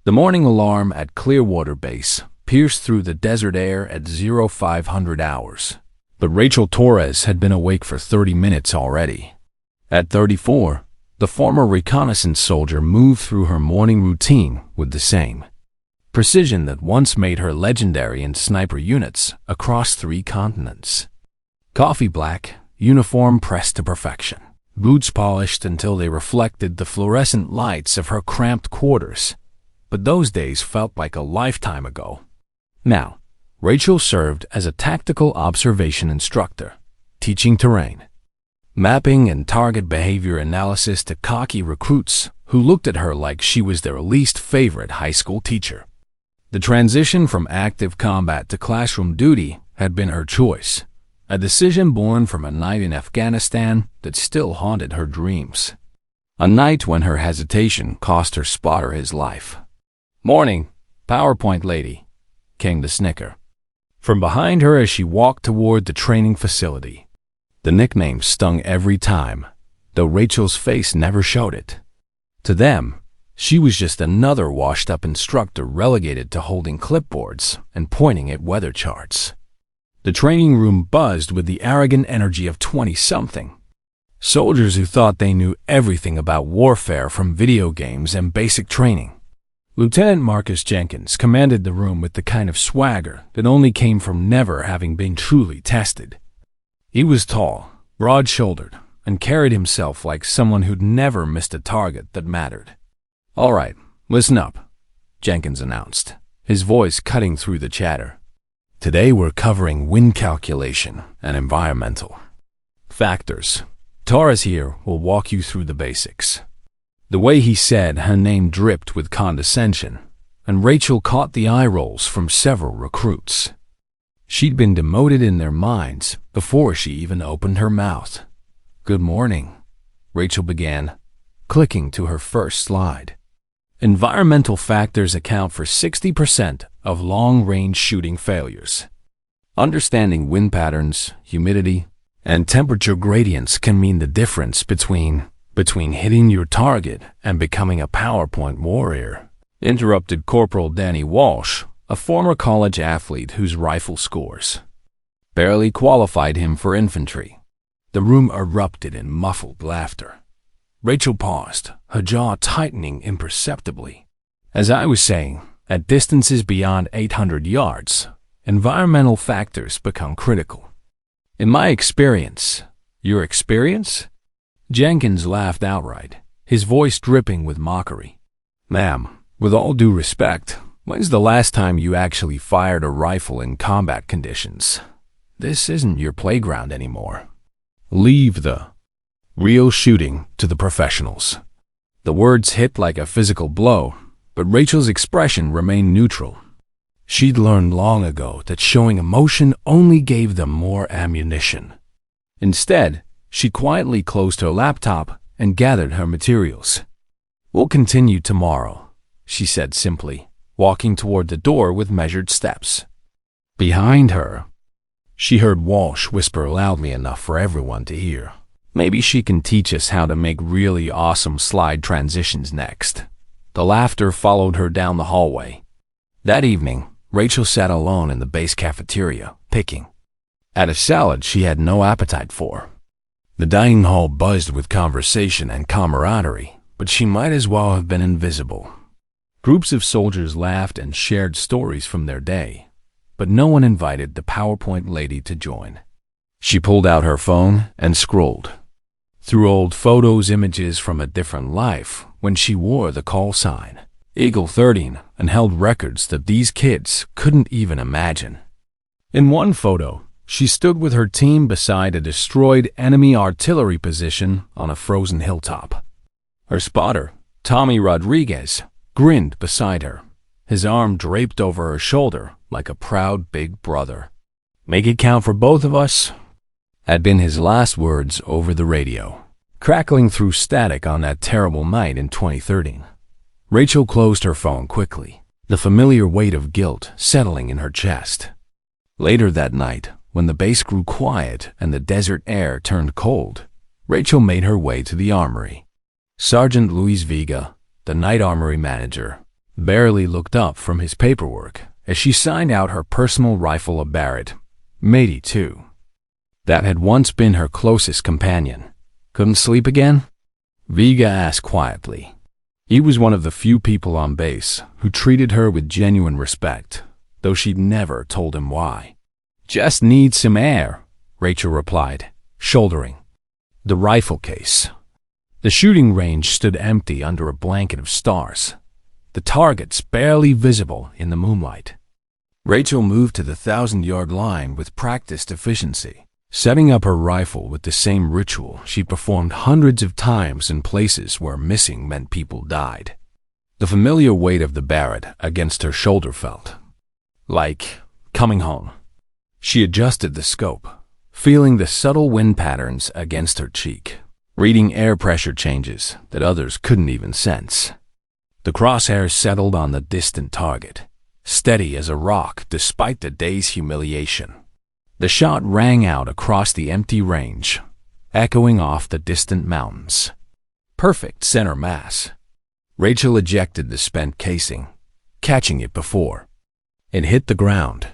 The morning alarm at Clearwater Base pierced through the desert air at 0500 hours. But Rachel Torres had been awake for 30 minutes already. At 34, the former reconnaissance soldier moved through her morning routine with the same precision that once made her legendary in sniper units across 3 continents. Coffee black, uniform pressed to perfection, boots polished until they reflected the fluorescent lights of her cramped quarters. But those days felt like a lifetime ago. Now, Rachel served as a tactical observation instructor, teaching terrain, mapping and target behavior analysis to cocky recruits who looked at her like she was their least favorite high school teacher. The transition from active combat to classroom duty had been her choice, a decision born from a night in Afghanistan that still haunted her dreams. A night when her hesitation cost her spotter his life. "Morning, PowerPoint lady," came the snicker from behind her as she walked toward the training facility. The nickname stung every time, though Rachel's face never showed it. To them, she was just another washed-up instructor relegated to holding clipboards and pointing at weather charts. The training room buzzed with the arrogant energy of 20-something. Soldiers who thought they knew everything about warfare from video games and basic training. Lieutenant Marcus Jenkins commanded the room with the kind of swagger that only came from never having been truly tested. He was tall, broad-shouldered, and carried himself like someone who'd never missed a target that mattered. "All right, listen up," Jenkins announced, his voice cutting through the chatter. "Today we're covering wind calculation and environmental factors. Torres here will walk you through the basics." The way he said her name dripped with condescension, and Rachel caught the eye rolls from several recruits. She'd been demoted in their minds before she even opened her mouth. "Good morning," Rachel began, clicking to her first slide. Environmental factors account for 60% of long-range shooting failures. Understanding wind patterns, humidity, and temperature gradients can mean the difference between hitting your target and becoming a PowerPoint warrior, interrupted Corporal Danny Walsh, a former college athlete whose rifle scores barely qualified him for infantry. The room erupted in muffled laughter. Rachel paused, her jaw tightening imperceptibly. "As I was saying, at distances beyond 800 yards, environmental factors become critical. In my experience." "Your experience?" Jenkins laughed outright, his voice dripping with mockery. "Ma'am, with all due respect, when's the last time you actually fired a rifle in combat conditions? This isn't your playground anymore. Leave the real shooting to the professionals." The words hit like a physical blow, but Rachel's expression remained neutral. She'd learned long ago that showing emotion only gave them more ammunition. Instead, she quietly closed her laptop and gathered her materials. "We'll continue tomorrow," she said simply, walking toward the door with measured steps. Behind her, she heard Walsh whisper loudly enough for everyone to hear, "Maybe she can teach us how to make really awesome slide transitions next." The laughter followed her down the hallway. That evening, Rachel sat alone in the base cafeteria, picking at a salad she had no appetite for. The dining hall buzzed with conversation and camaraderie, but she might as well have been invisible. Groups of soldiers laughed and shared stories from their day, but no one invited the PowerPoint lady to join. She pulled out her phone and scrolled through old photos, images from a different life when she wore the call sign Eagle 13 and held records that these kids couldn't even imagine. In one photo, she stood with her team beside a destroyed enemy artillery position on a frozen hilltop. Her spotter, Tommy Rodriguez, grinned beside her, his arm draped over her shoulder like a proud big brother. "Make it count for both of us," had been his last words over the radio, crackling through static on that terrible night in 2013. Rachel closed her phone quickly, the familiar weight of guilt settling in her chest. Later that night, when the base grew quiet and the desert air turned cold, Rachel made her way to the armory. Sergeant Luis Vega, the night armory manager, barely looked up from his paperwork as she signed out her personal rifle, a Barrett .82. That had once been her closest companion. Couldn't sleep again? Vega asked quietly. He was one of the few people on base who treated her with genuine respect, though she'd never told him why. Just need some air, Rachel replied, shouldering the rifle case. The shooting range stood empty under a blanket of stars, the targets barely visible in the moonlight. Rachel moved to the 1,000-yard line with practiced efficiency, setting up her rifle with the same ritual she'd performed hundreds of times in places where missing meant people died. The familiar weight of the Barrett against her shoulder felt like coming home. She adjusted the scope, feeling the subtle wind patterns against her cheek, reading air pressure changes that others couldn't even sense. The crosshairs settled on the distant target, steady as a rock despite the day's humiliation. The shot rang out across the empty range, echoing off the distant mountains. Perfect center mass. Rachel ejected the spent casing, catching it before it hit the ground.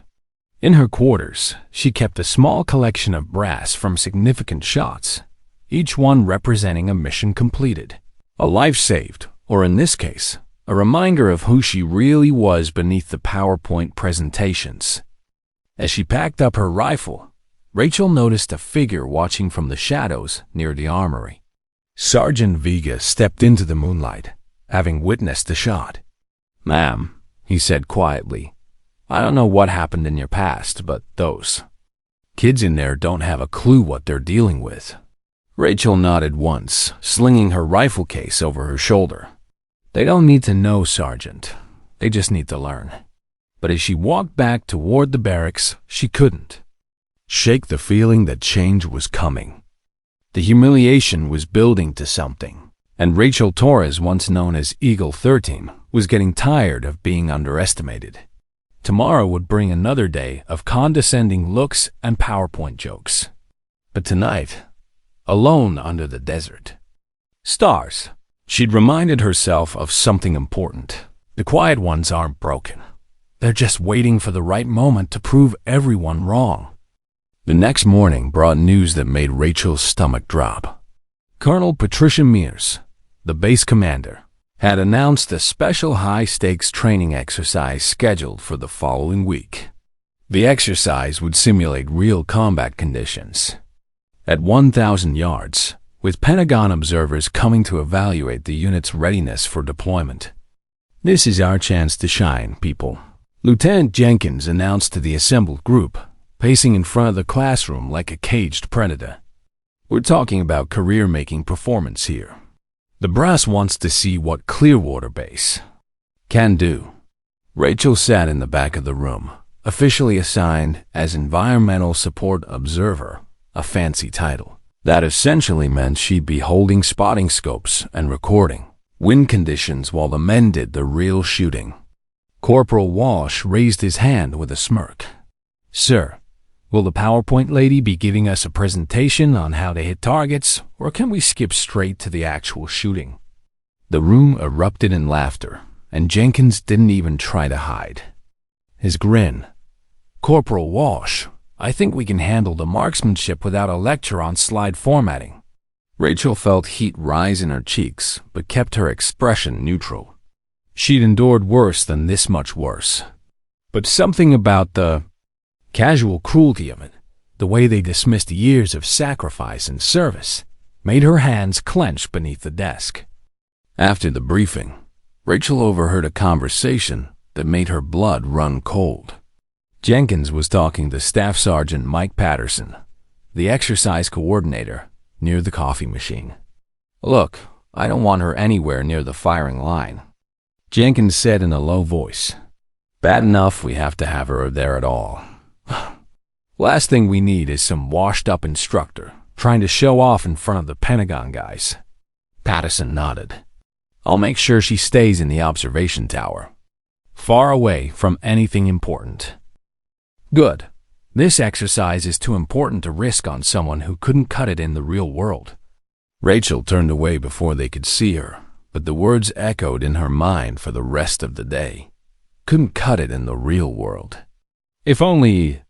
In her quarters, she kept a small collection of brass from significant shots, each one representing a mission completed, a life saved, or in this case, a reminder of who she really was beneath the PowerPoint presentations. As she packed up her rifle, Rachel noticed a figure watching from the shadows near the armory. Sergeant Vega stepped into the moonlight, having witnessed the shot. "Ma'am," he said quietly, "I don't know what happened in your past, but those kids in there don't have a clue what they're dealing with." Rachel nodded once, slinging her rifle case over her shoulder. "They don't need to know, Sergeant. They just need to learn." But as she walked back toward the barracks, she couldn't shake the feeling that change was coming. The humiliation was building to something, and Rachel Torres, once known as Eagle 13, was getting tired of being underestimated. Tomorrow would bring another day of condescending looks and PowerPoint jokes. But tonight, alone under the desert stars, she'd reminded herself of something important. The quiet ones aren't broken. They're just waiting for the right moment to prove everyone wrong. The next morning brought news that made Rachel's stomach drop. Colonel Patricia Mears, the base commander, had announced a special high-stakes training exercise scheduled for the following week. The exercise would simulate real combat conditions at 1,000 yards, with Pentagon observers coming to evaluate the unit's readiness for deployment. "This is our chance to shine, people," Lieutenant Jenkins announced to the assembled group, pacing in front of the classroom like a caged predator. "We're talking about career-making performance here. The brass wants to see what Clearwater Base can do." Rachel sat in the back of the room, officially assigned as Environmental Support Observer, a fancy title. That essentially meant she'd be holding spotting scopes and recording wind conditions while the men did the real shooting. Corporal Walsh raised his hand with a smirk. "Sir, will the PowerPoint lady be giving us a presentation on how to hit targets, or can we skip straight to the actual shooting?" The room erupted in laughter, and Jenkins didn't even try to hide his grin. "Corporal Walsh, I think we can handle the marksmanship without a lecture on slide formatting." Rachel felt heat rise in her cheeks, but kept her expression neutral. She'd endured worse than this, much worse. But something about the casual cruelty of it, the way they dismissed years of sacrifice and service, made her hands clench beneath the desk. After the briefing, Rachel overheard a conversation that made her blood run cold. Jenkins was talking to Staff Sergeant Mike Patterson, the exercise coordinator, near the coffee machine. "Look, I don't want her anywhere near the firing line," Jenkins said in a low voice. "Bad enough we have to have her there at all. Last thing we need is some washed-up instructor trying to show off in front of the Pentagon guys." Patterson nodded. "I'll make sure she stays in the observation tower, far away from anything important." "Good. This exercise is too important to risk on someone who couldn't cut it in the real world." Rachel turned away before they could see her, but the words echoed in her mind for the rest of the day. Couldn't cut it in the real world. If only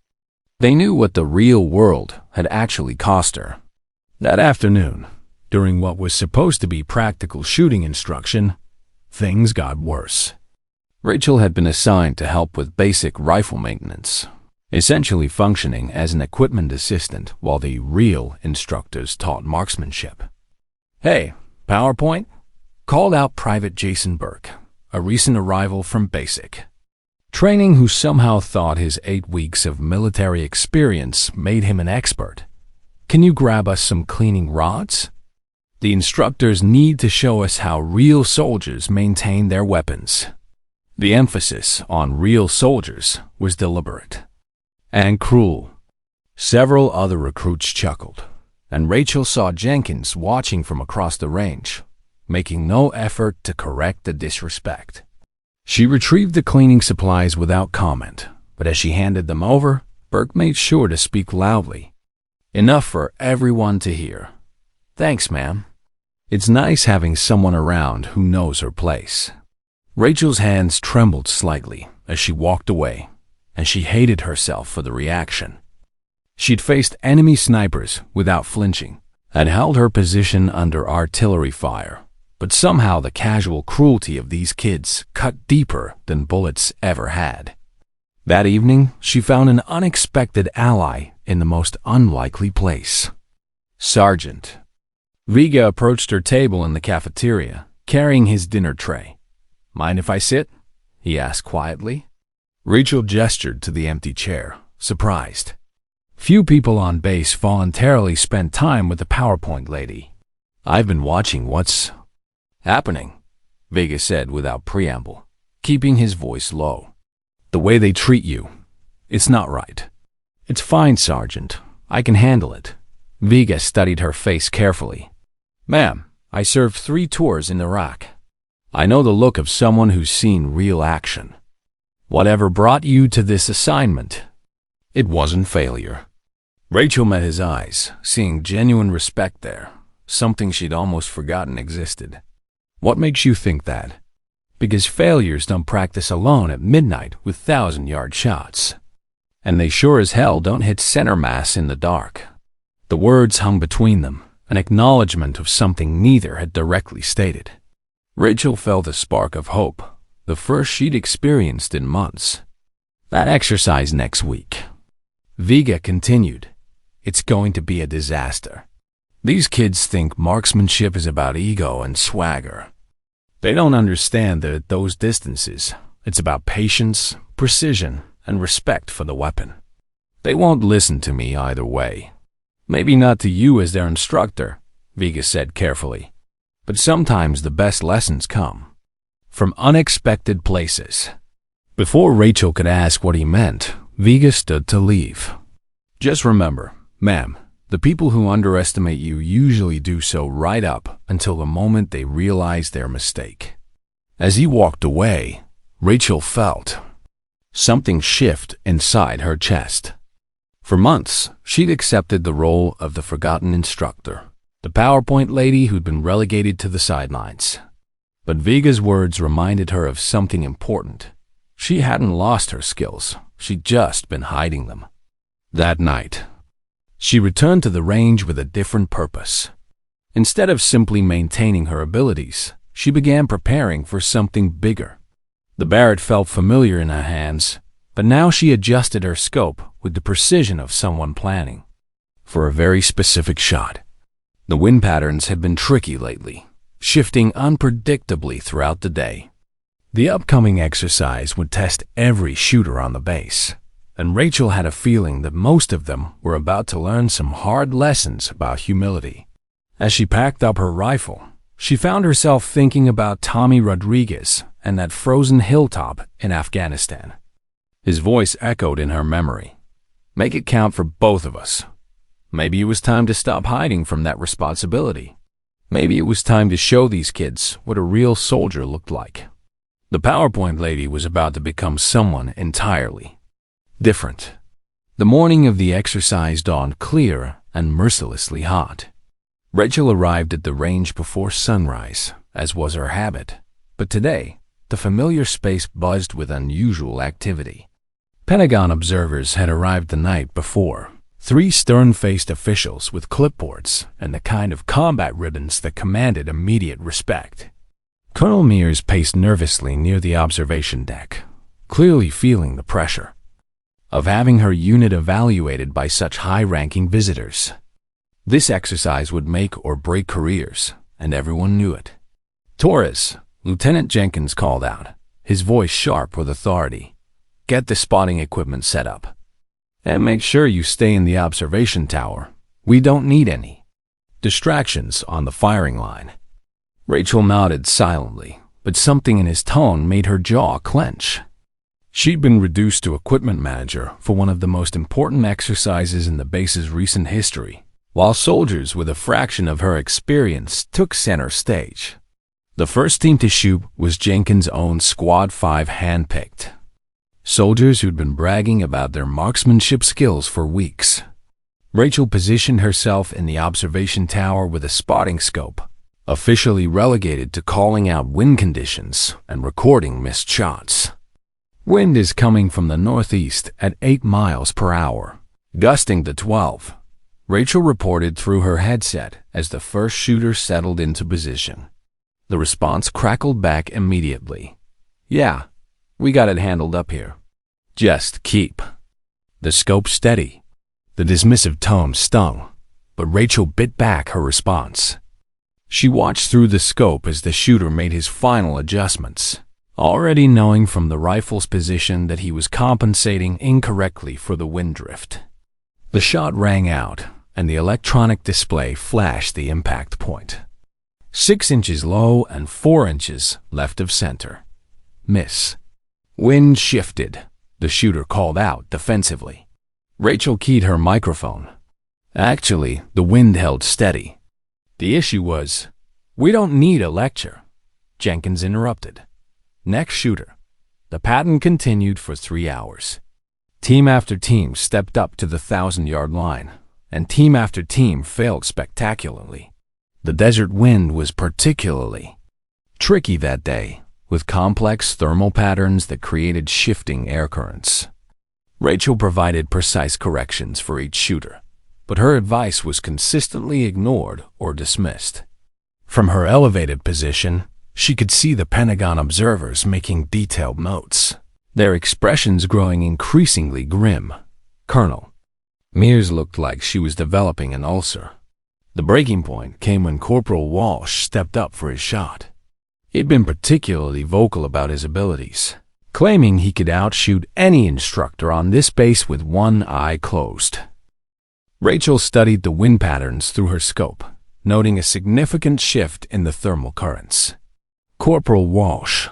they knew what the real world had actually cost her. That afternoon, during what was supposed to be practical shooting instruction, things got worse. Rachel had been assigned to help with basic rifle maintenance, essentially functioning as an equipment assistant while the real instructors taught marksmanship. "Hey, PowerPoint?" called out Private Jason Burke, a recent arrival from basic training who somehow thought his 8 weeks of military experience made him an expert. "Can you grab us some cleaning rods? The instructors need to show us how real soldiers maintain their weapons." The emphasis on real soldiers was deliberate and cruel. Several other recruits chuckled, and Rachel saw Jenkins watching from across the range, making no effort to correct the disrespect. She retrieved the cleaning supplies without comment, but as she handed them over, Burke made sure to speak loudly, enough for everyone to hear. "Thanks, ma'am. It's nice having someone around who knows her place." Rachel's hands trembled slightly as she walked away, and she hated herself for the reaction. She'd faced enemy snipers without flinching, had held her position under artillery fire, but somehow the casual cruelty of these kids cut deeper than bullets ever had. That evening, she found an unexpected ally in the most unlikely place. Sergeant. Viga approached her table in the cafeteria, carrying his dinner tray. "Mind if I sit?" he asked quietly. Rachel gestured to the empty chair, surprised. Few people on base voluntarily spent time with the PowerPoint lady. "I've been watching what's happening," Vega said without preamble, keeping his voice low. "The way they treat you, it's not right." "It's fine, Sergeant. I can handle it." Vega studied her face carefully. "Ma'am, I served 3 tours in Iraq. I know the look of someone who's seen real action. Whatever brought you to this assignment, it wasn't failure." Rachel met his eyes, seeing genuine respect there, something she'd almost forgotten existed. "What makes you think that?" "Because failures don't practice alone at midnight with 1,000-yard shots. And they sure as hell don't hit center mass in the dark." The words hung between them, an acknowledgement of something neither had directly stated. Rachel felt a spark of hope, the first she'd experienced in months. "That exercise next week," Vega continued. "It's going to be a disaster. These kids think marksmanship is about ego and swagger. They don't understand that at those distances, it's about patience, precision, and respect for the weapon. They won't listen to me either way. Maybe not to you as their instructor," Vega said carefully. "But sometimes the best lessons come from unexpected places." Before Rachel could ask what he meant, Vega stood to leave. "Just remember, ma'am, the people who underestimate you usually do so right up until the moment they realize their mistake." As he walked away, Rachel felt something shift inside her chest. For months, she'd accepted the role of the forgotten instructor, the PowerPoint lady who'd been relegated to the sidelines. But Vega's words reminded her of something important. She hadn't lost her skills, she'd just been hiding them. That night, she returned to the range with a different purpose. Instead of simply maintaining her abilities, she began preparing for something bigger. The Barrett felt familiar in her hands, but now she adjusted her scope with the precision of someone planning for a very specific shot. The wind patterns had been tricky lately, shifting unpredictably throughout the day. The upcoming exercise would test every shooter on the base, and Rachel had a feeling that most of them were about to learn some hard lessons about humility. As she packed up her rifle, she found herself thinking about Tommy Rodriguez and that frozen hilltop in Afghanistan. His voice echoed in her memory. "Make it count for both of us." Maybe it was time to stop hiding from that responsibility. Maybe it was time to show these kids what a real soldier looked like. The PowerPoint lady was about to become someone entirely different. The morning of the exercise dawned clear and mercilessly hot. Rachel arrived at the range before sunrise, as was her habit, but today, the familiar space buzzed with unusual activity. Pentagon observers had arrived the night before, 3 stern-faced officials with clipboards and the kind of combat ribbons that commanded immediate respect. Colonel Mears paced nervously near the observation deck, clearly feeling the pressure of having her unit evaluated by such high-ranking visitors. This exercise would make or break careers, and everyone knew it. "Torres," Lieutenant Jenkins called out, his voice sharp with authority. "Get the spotting equipment set up. And make sure you stay in the observation tower. We don't need any distractions on the firing line." Rachel nodded silently, but something in his tone made her jaw clench. She'd been reduced to equipment manager for one of the most important exercises in the base's recent history, while soldiers with a fraction of her experience took center stage. The first team to shoot was Jenkins' own Squad 5 handpicked. Soldiers who'd been bragging about their marksmanship skills for weeks. Rachel positioned herself in the observation tower with a spotting scope, officially relegated to calling out wind conditions and recording missed shots. Wind is coming from the northeast at 8 miles per hour, gusting to 12. Rachel reported through her headset as the first shooter settled into position. The response crackled back immediately. "Yeah, we got it handled up here. Just keep the scope steady." The dismissive tone stung, but Rachel bit back her response. She watched through the scope as the shooter made his final adjustments, already knowing from the rifle's position that he was compensating incorrectly for the wind drift. The shot rang out, and the electronic display flashed the impact point. 6 inches low and 4 inches left of center. Miss. "Wind shifted," the shooter called out defensively. Rachel keyed her microphone. Actually, the wind held steady. The issue was, "We don't need a lecture," Jenkins interrupted. Next shooter. The pattern continued for 3 hours. Team after team stepped up to the 1,000-yard line, and team after team failed spectacularly. The desert wind was particularly tricky that day, with complex thermal patterns that created shifting air currents. Rachel provided precise corrections for each shooter, but her advice was consistently ignored or dismissed. From her elevated position, she could see the Pentagon observers making detailed notes, their expressions growing increasingly grim. Colonel Mears looked like she was developing an ulcer. The breaking point came when Corporal Walsh stepped up for his shot. He'd been particularly vocal about his abilities, claiming he could outshoot any instructor on this base with one eye closed. Rachel studied the wind patterns through her scope, noting a significant shift in the thermal currents. "Corporal Walsh,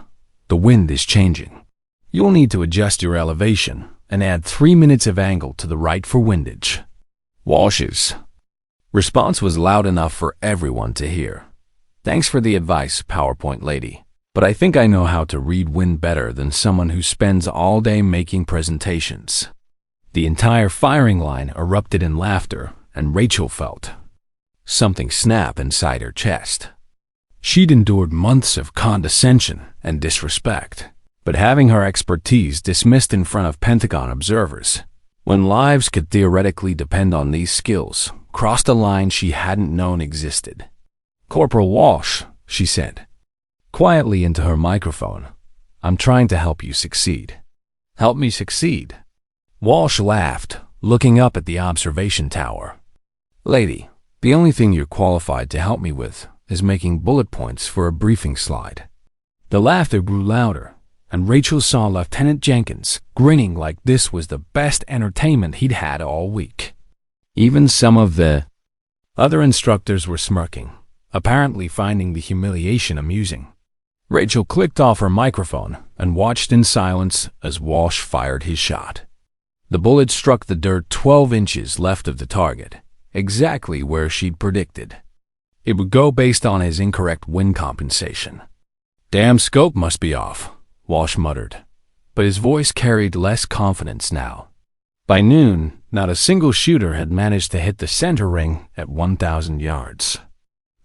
the wind is changing. You'll need to adjust your elevation and add 3 minutes of angle to the right for windage." Walsh's response was loud enough for everyone to hear. "Thanks for the advice, PowerPoint lady, but I think I know how to read wind better than someone who spends all day making presentations." The entire firing line erupted in laughter, and Rachel felt something snap inside her chest. She'd endured months of condescension and disrespect, but having her expertise dismissed in front of Pentagon observers, when lives could theoretically depend on these skills, crossed a line she hadn't known existed. "Corporal Walsh," she said, quietly into her microphone, "I'm trying to help you succeed." "Help me succeed?" Walsh laughed, looking up at the observation tower. "Lady, the only thing you're qualified to help me with is making bullet points for a briefing slide." The laughter grew louder, and Rachel saw Lieutenant Jenkins grinning like this was the best entertainment he'd had all week. Even some of the other instructors were smirking, apparently finding the humiliation amusing. Rachel clicked off her microphone and watched in silence as Walsh fired his shot. The bullet struck the dirt 12 inches left of the target, exactly where she'd predicted. It would go based on his incorrect wind compensation. "Damn scope must be off," Walsh muttered, but his voice carried less confidence now. By noon, not a single shooter had managed to hit the center ring at 1,000 yards.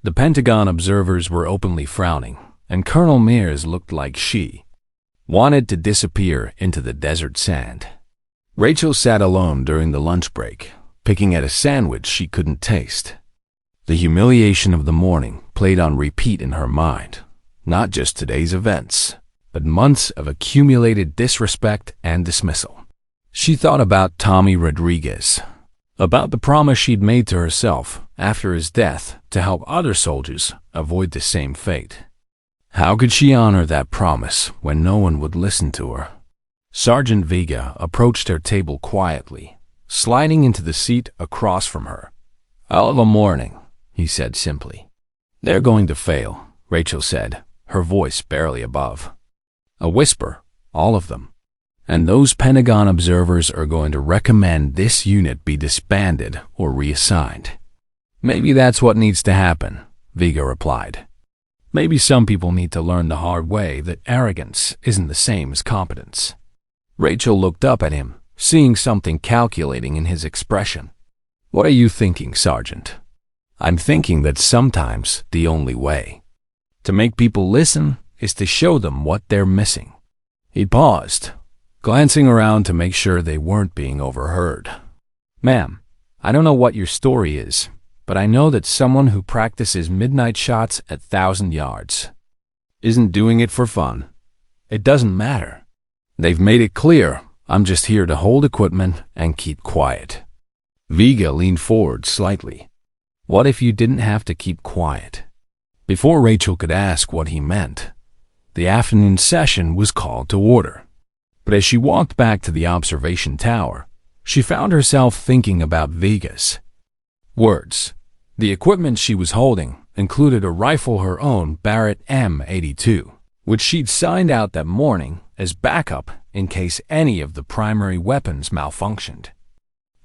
The Pentagon observers were openly frowning, and Colonel Mears looked like she wanted to disappear into the desert sand. Rachel sat alone during the lunch break, picking at a sandwich she couldn't taste. The humiliation of the morning played on repeat in her mind, not just today's events, but months of accumulated disrespect and dismissal. She thought about Tommy Rodriguez, about the promise she'd made to herself after his death to help other soldiers avoid the same fate. How could she honor that promise when no one would listen to her? Sergeant Vega approached her table quietly, sliding into the seat across from her. "All of a morning," he said simply. "They're going to fail," Rachel said, her voice barely above. A whisper, "All of them. And those Pentagon observers are going to recommend this unit be disbanded or reassigned." "Maybe that's what needs to happen," Vega replied. "Maybe some people need to learn the hard way that arrogance isn't the same as competence." Rachel looked up at him, seeing something calculating in his expression. "What are you thinking, Sergeant?" "I'm thinking that sometimes the only way to make people listen is to show them what they're missing." He paused, glancing around to make sure they weren't being overheard. "Ma'am, I don't know what your story is, but I know that someone who practices midnight shots at 1,000 yards isn't doing it for fun. It doesn't matter. They've made it clear I'm just here to hold equipment and keep quiet." Vega leaned forward slightly. "What if you didn't have to keep quiet?" Before Rachel could ask what he meant, the afternoon session was called to order. But as she walked back to the observation tower, she found herself thinking about Vega's words. The equipment she was holding included a rifle her own Barrett M82, which she'd signed out that morning as backup in case any of the primary weapons malfunctioned.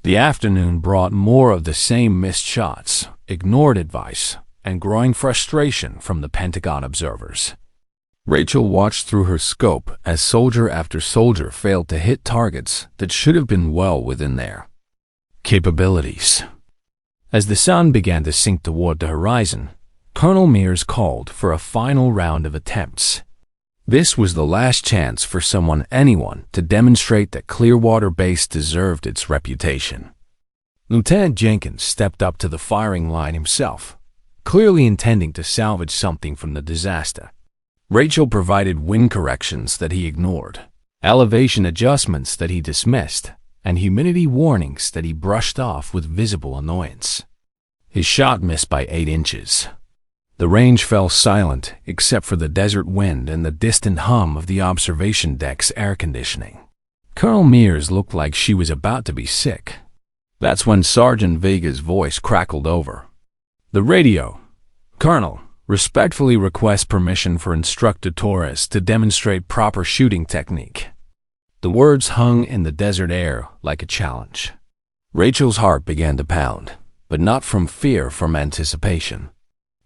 The afternoon brought more of the same missed shots, ignored advice, and growing frustration from the Pentagon observers. Rachel watched through her scope as soldier after soldier failed to hit targets that should have been well within their capabilities. As the sun began to sink toward the horizon, Colonel Mears called for a final round of attempts. This was the last chance for anyone to demonstrate that Clearwater Base deserved its reputation. Lieutenant Jenkins stepped up to the firing line himself, clearly intending to salvage something from the disaster. Rachel provided wind corrections that he ignored, elevation adjustments that he dismissed, and humidity warnings that he brushed off with visible annoyance. His shot missed by 8 inches. The range fell silent except for the desert wind and the distant hum of the observation deck's air conditioning. Colonel Mears looked like she was about to be sick. That's when Sergeant Vega's voice crackled over the radio. "Colonel, respectfully request permission for Instructor Torres to demonstrate proper shooting technique." The words hung in the desert air like a challenge. Rachel's heart began to pound, but not from fear, from anticipation.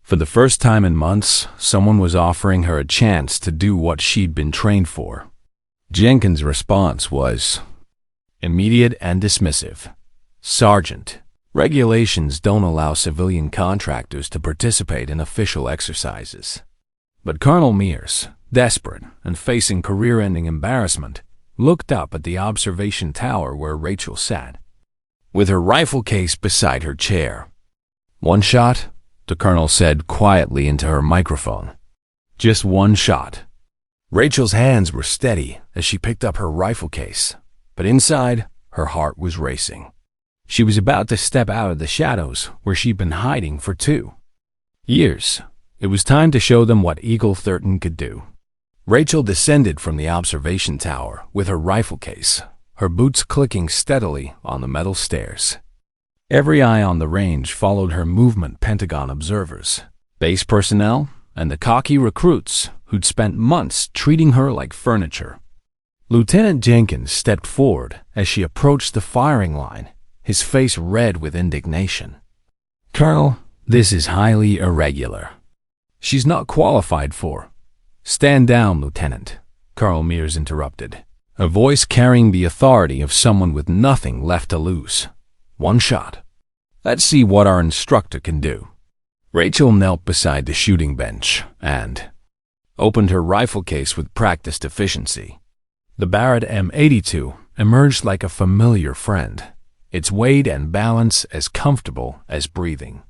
For the first time in months, someone was offering her a chance to do what she'd been trained for. Jenkins' response was immediate and dismissive. "Sergeant, regulations don't allow civilian contractors to participate in official exercises." But Colonel Mears, desperate and facing career-ending embarrassment, looked up at the observation tower where Rachel sat, with her rifle case beside her chair. "One shot?" the colonel said quietly into her microphone. "Just one shot." Rachel's hands were steady as she picked up her rifle case, but inside, her heart was racing. She was about to step out of the shadows where she'd been hiding for 2 years. It was time to show them what Eagle 13 could do. Rachel descended from the observation tower with her rifle case, her boots clicking steadily on the metal stairs. Every eye on the range followed her movement. Pentagon observers, base personnel, and the cocky recruits who'd spent months treating her like furniture. Lieutenant Jenkins stepped forward as she approached the firing line, his face red with indignation. "Colonel, this is highly irregular. She's not qualified for—" "Stand down, Lieutenant," Colonel Mears interrupted, a voice carrying the authority of someone with nothing left to lose. "One shot. Let's see what our instructor can do." Rachel knelt beside the shooting bench and opened her rifle case with practiced efficiency. The Barrett M82 emerged like a familiar friend, its weight and balance as comfortable as breathing.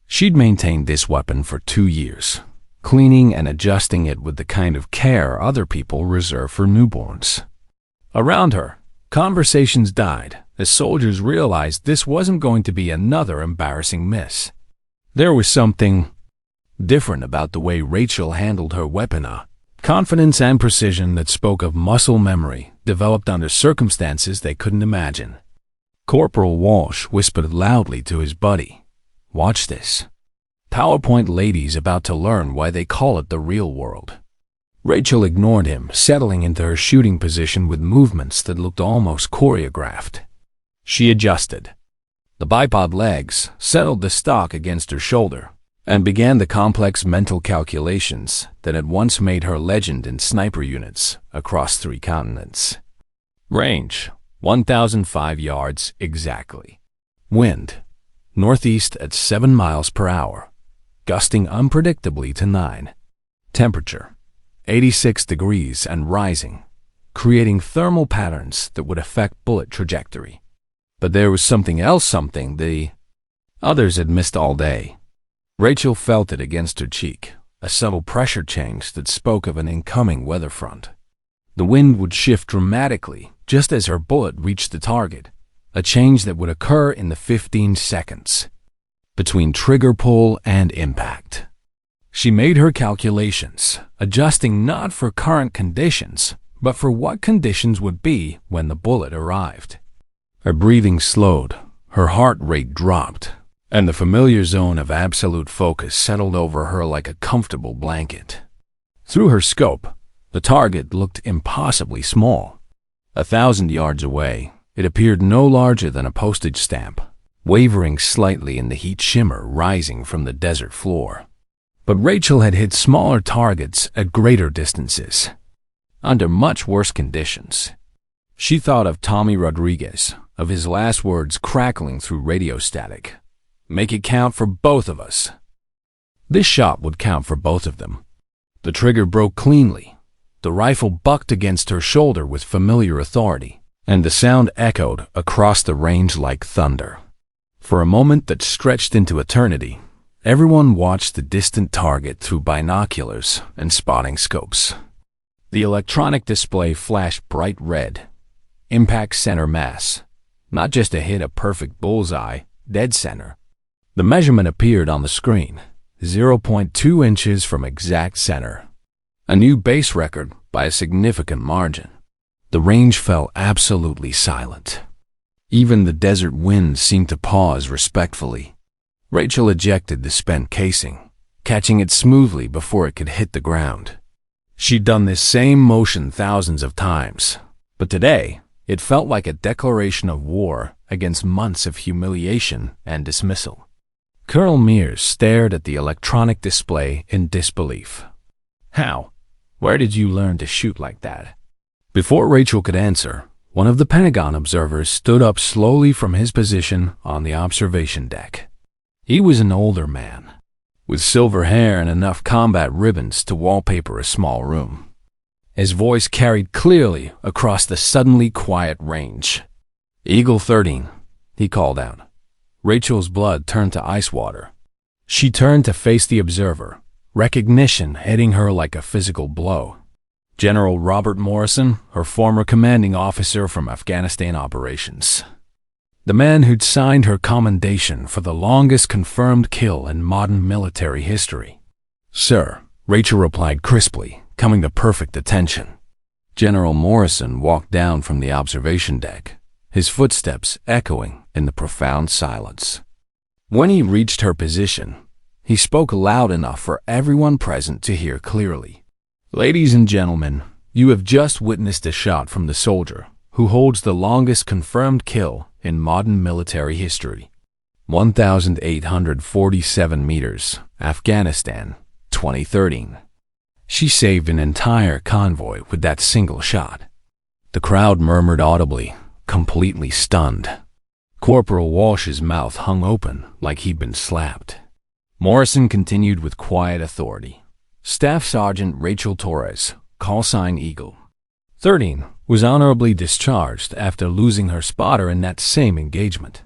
She'd maintained this weapon for 2 years, cleaning and adjusting it with the kind of care other people reserve for newborns. Around her, conversations died as soldiers realized this wasn't going to be another embarrassing miss. There was something different about the way Rachel handled her weapon, confidence and precision that spoke of muscle memory developed under circumstances they couldn't imagine. Corporal Walsh whispered loudly to his buddy, "Watch this. PowerPoint lady's about to learn why they call it the real world." Rachel ignored him, settling into her shooting position with movements that looked almost choreographed. She adjusted the bipod legs, settled the stock against her shoulder, and began the complex mental calculations that had once made her legend in sniper units across 3 continents. Range, 1,005 yards exactly. Wind, northeast at 7 miles per hour, gusting unpredictably to 9. Temperature, 86 degrees and rising, creating thermal patterns that would affect bullet trajectory. But there was something else, the others had missed all day. Rachel felt it against her cheek, a subtle pressure change that spoke of an incoming weather front. The wind would shift dramatically just as her bullet reached the target, a change that would occur in the 15 seconds between trigger pull and impact. She made her calculations, adjusting not for current conditions, but for what conditions would be when the bullet arrived. Her breathing slowed, her heart rate dropped, and the familiar zone of absolute focus settled over her like a comfortable blanket. Through her scope, the target looked impossibly small. 1,000 yards away, it appeared no larger than a postage stamp, wavering slightly in the heat shimmer rising from the desert floor. But Rachel had hit smaller targets at greater distances, under much worse conditions. She thought of Tommy Rodriguez, of his last words crackling through radio static. "Make it count for both of us." This shot would count for both of them. The trigger broke cleanly. The rifle bucked against her shoulder with familiar authority, and the sound echoed across the range like thunder. For a moment that stretched into eternity, everyone watched the distant target through binoculars and spotting scopes. The electronic display flashed bright red. Impact center mass. Not just a hit, a perfect bullseye, dead center. The measurement appeared on the screen, 0.2 inches from exact center. A new base record by a significant margin. The range fell absolutely silent. Even the desert wind seemed to pause respectfully. Rachel ejected the spent casing, catching it smoothly before it could hit the ground. She'd done this same motion thousands of times, but today it felt like a declaration of war against months of humiliation and dismissal. Colonel Mears stared at the electronic display in disbelief. "How? Where did you learn to shoot like that?" Before Rachel could answer, one of the Pentagon observers stood up slowly from his position on the observation deck. He was an older man, with silver hair and enough combat ribbons to wallpaper a small room. His voice carried clearly across the suddenly quiet range. "Eagle 13, he called out. Rachel's blood turned to ice water. She turned to face the observer, recognition hitting her like a physical blow. General Robert Morrison, her former commanding officer from Afghanistan operations. The man who'd signed her commendation for the longest confirmed kill in modern military history. "Sir," Rachel replied crisply, coming to perfect attention. General Morrison walked down from the observation deck, his footsteps echoing in the profound silence. When he reached her position, he spoke loud enough for everyone present to hear clearly. "Ladies and gentlemen, you have just witnessed a shot from the soldier who holds the longest confirmed kill in modern military history. 1,847 meters, Afghanistan, 2013. She saved an entire convoy with that single shot." The crowd murmured audibly, completely stunned. Corporal Walsh's mouth hung open like he'd been slapped. Morrison continued with quiet authority. Staff Sergeant Rachel Torres, call sign Eagle 13, was honorably discharged after losing her spotter in that same engagement.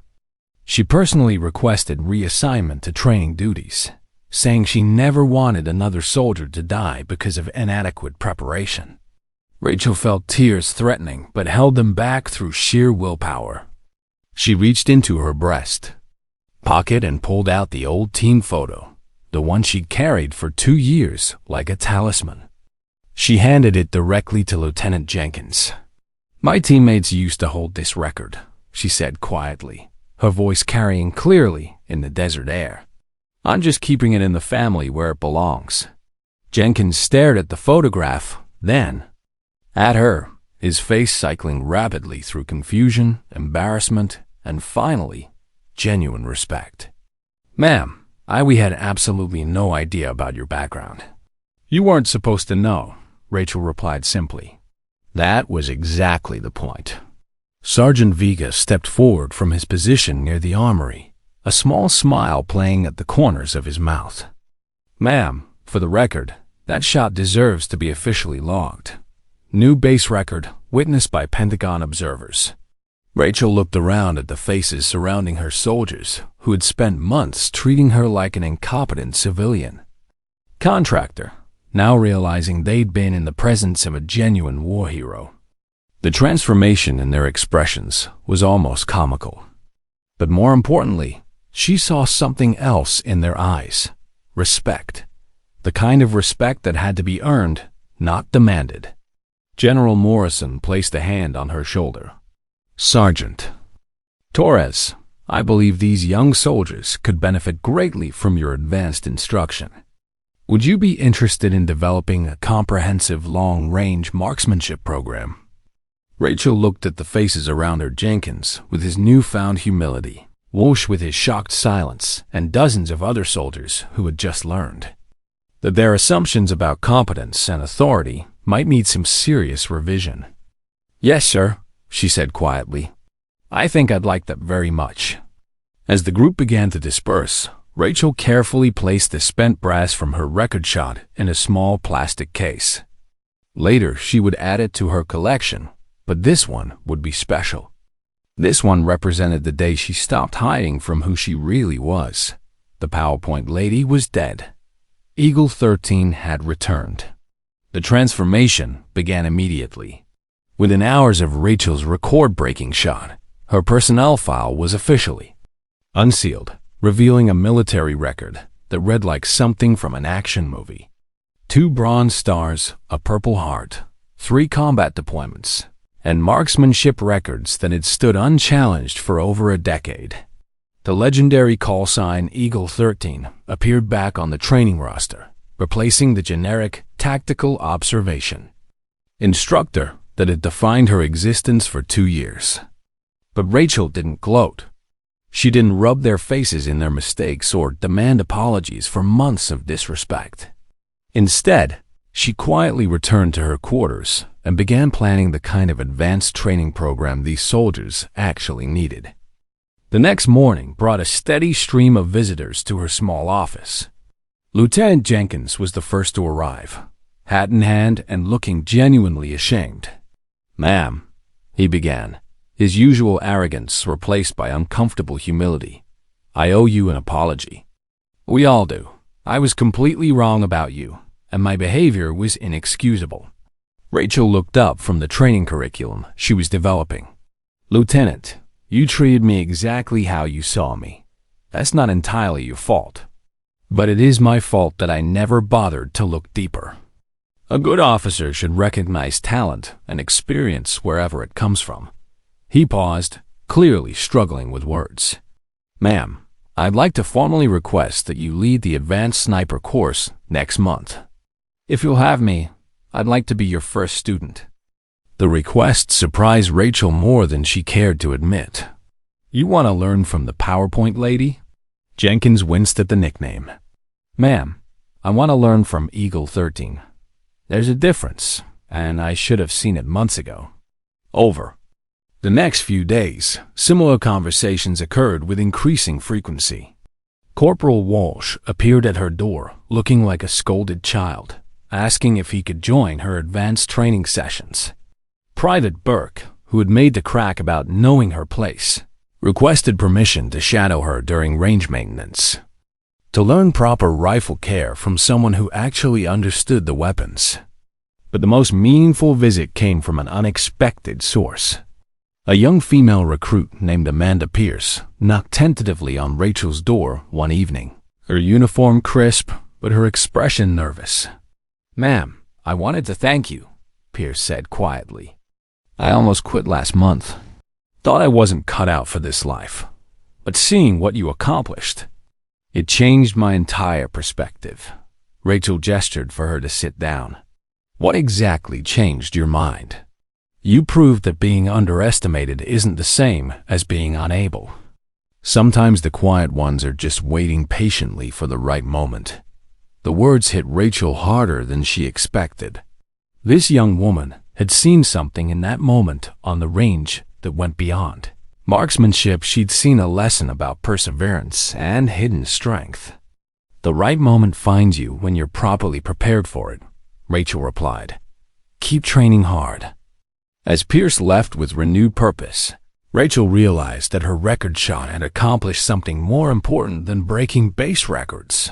She personally requested reassignment to training duties, saying she never wanted another soldier to die because of inadequate preparation. Rachel felt tears threatening but held them back through sheer willpower. She reached into her breast pocket and pulled out the old team photo, the one she'd carried for 2 years like a talisman. She handed it directly to Lieutenant Jenkins. "My teammates used to hold this record," she said quietly, her voice carrying clearly in the desert air. "I'm just keeping it in the family where it belongs." Jenkins stared at the photograph, then at her, his face cycling rapidly through confusion, embarrassment, and finally, genuine respect. "Ma'am, we had absolutely no idea about your background." "You weren't supposed to know," Rachel replied simply. That was exactly the point. Sergeant Vega stepped forward from his position near the armory, a small smile playing at the corners of his mouth. "Ma'am, for the record, that shot deserves to be officially logged. New base record, witnessed by Pentagon observers." Rachel looked around at the faces surrounding her soldiers, who had spent months treating her like an incompetent civilian contractor, now realizing they'd been in the presence of a genuine war hero. The transformation in their expressions was almost comical. But more importantly, she saw something else in their eyes: respect. The kind of respect that had to be earned, not demanded. General Morrison placed a hand on her shoulder. "Sergeant Torres, I believe these young soldiers could benefit greatly from your advanced instruction. Would you be interested in developing a comprehensive long-range marksmanship program?" Rachel looked at the faces around her: Jenkins with his newfound humility, Walsh with his shocked silence, and dozens of other soldiers who had just learned that their assumptions about competence and authority might need some serious revision. "Yes, sir," she said quietly. "I think I'd like that very much." As the group began to disperse, Rachel carefully placed the spent brass from her record shot in a small plastic case. Later, she would add it to her collection, but this one would be special. This one represented the day she stopped hiding from who she really was. The PowerPoint lady was dead. Eagle 13 had returned. The transformation began immediately. Within hours of Rachel's record-breaking shot, her personnel file was officially unsealed, revealing a military record that read like something from an action movie. 2 Bronze Stars, a Purple Heart, 3 combat deployments, and marksmanship records that had stood unchallenged for over a decade. The legendary call sign Eagle 13 appeared back on the training roster, replacing the generic tactical observation instructor that had defined her existence for 2 years. But Rachel didn't gloat. She didn't rub their faces in their mistakes or demand apologies for months of disrespect. Instead, she quietly returned to her quarters and began planning the kind of advanced training program these soldiers actually needed. The next morning brought a steady stream of visitors to her small office. Lieutenant Jenkins was the first to arrive, hat in hand and looking genuinely ashamed. "Ma'am," he began, his usual arrogance replaced by uncomfortable humility, "I owe you an apology." "We all do. I was completely wrong about you, and my behavior was inexcusable." Rachel looked up from the training curriculum she was developing. "Lieutenant, you treated me exactly how you saw me. That's not entirely your fault. But it is my fault that I never bothered to look deeper. A good officer should recognize talent and experience wherever it comes from." He paused, clearly struggling with words. "Ma'am, I'd like to formally request that you lead the Advanced Sniper course next month. If you'll have me, I'd like to be your first student." The request surprised Rachel more than she cared to admit. "You want to learn from the PowerPoint lady?" Jenkins winced at the nickname. "Ma'am, I want to learn from Eagle 13. There's a difference, and I should have seen it months ago." Over. The next few days, similar conversations occurred with increasing frequency. Corporal Walsh appeared at her door, looking like a scolded child, asking if he could join her advanced training sessions. Private Burke, who had made the crack about knowing her place, requested permission to shadow her during range maintenance, to learn proper rifle care from someone who actually understood the weapons. But the most meaningful visit came from an unexpected source. A young female recruit named Amanda Pierce knocked tentatively on Rachel's door one evening, her uniform crisp, but her expression nervous. "Ma'am, I wanted to thank you," Pierce said quietly. "I almost quit last month. Thought I wasn't cut out for this life. But seeing what you accomplished, it changed my entire perspective." Rachel gestured for her to sit down. "What exactly changed your mind?" "You proved that being underestimated isn't the same as being unable. Sometimes the quiet ones are just waiting patiently for the right moment." The words hit Rachel harder than she expected. This young woman had seen something in that moment on the range that went beyond marksmanship. She'd seen a lesson about perseverance and hidden strength. "The right moment finds you when you're properly prepared for it," Rachel replied. "Keep training hard." As Pierce left with renewed purpose, Rachel realized that her record shot had accomplished something more important than breaking base records.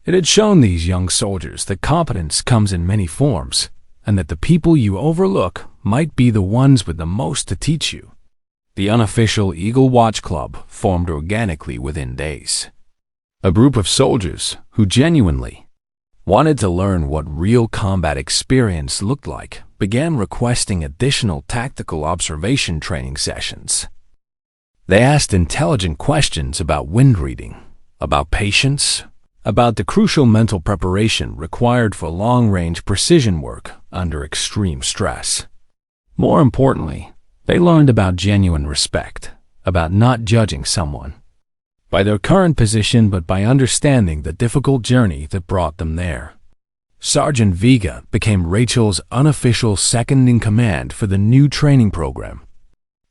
It had shown these young soldiers that competence comes in many forms, and that the people you overlook might be the ones with the most to teach you. The unofficial Eagle Watch Club formed organically within days. A group of soldiers who genuinely wanted to learn what real combat experience looked like began requesting additional tactical observation training sessions. They asked intelligent questions about wind reading, about patience, about the crucial mental preparation required for long-range precision work under extreme stress. More importantly, they learned about genuine respect, about not judging someone by their current position but by understanding the difficult journey that brought them there. Sergeant Vega became Rachel's unofficial second-in-command for the new training program.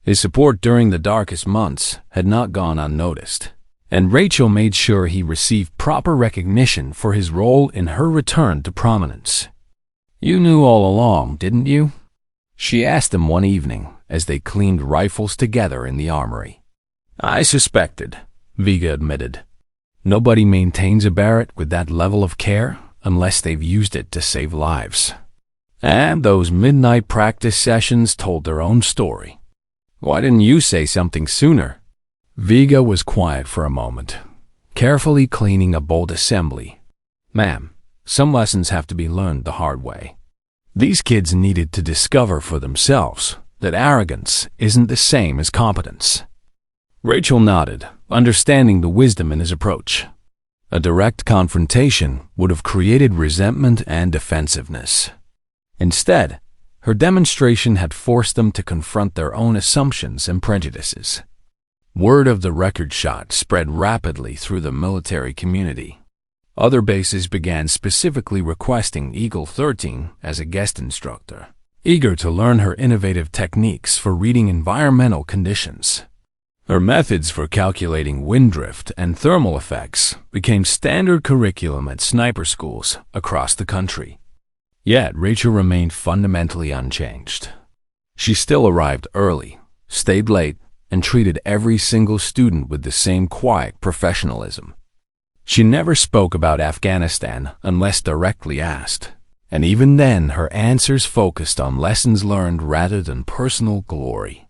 His support during the darkest months had not gone unnoticed, and Rachel made sure he received proper recognition for his role in her return to prominence. "You knew all along, didn't you?" she asked him one evening as they cleaned rifles together in the armory. "I suspected," Vega admitted. "Nobody maintains a Barrett with that level of care unless they've used it to save lives." And those midnight practice sessions told their own story. "Why didn't you say something sooner?" Vega was quiet for a moment, carefully cleaning a bolt assembly. "Ma'am, some lessons have to be learned the hard way. These kids needed to discover for themselves that arrogance isn't the same as competence." Rachel nodded, understanding the wisdom in his approach. A direct confrontation would have created resentment and defensiveness. Instead, her demonstration had forced them to confront their own assumptions and prejudices. Word of the record shot spread rapidly through the military community. Other bases began specifically requesting Eagle 13 as a guest instructor, eager to learn her innovative techniques for reading environmental conditions. Her methods for calculating wind drift and thermal effects became standard curriculum at sniper schools across the country. Yet Rachel remained fundamentally unchanged. She still arrived early, stayed late, and treated every single student with the same quiet professionalism. She never spoke about Afghanistan unless directly asked, and even then her answers focused on lessons learned rather than personal glory.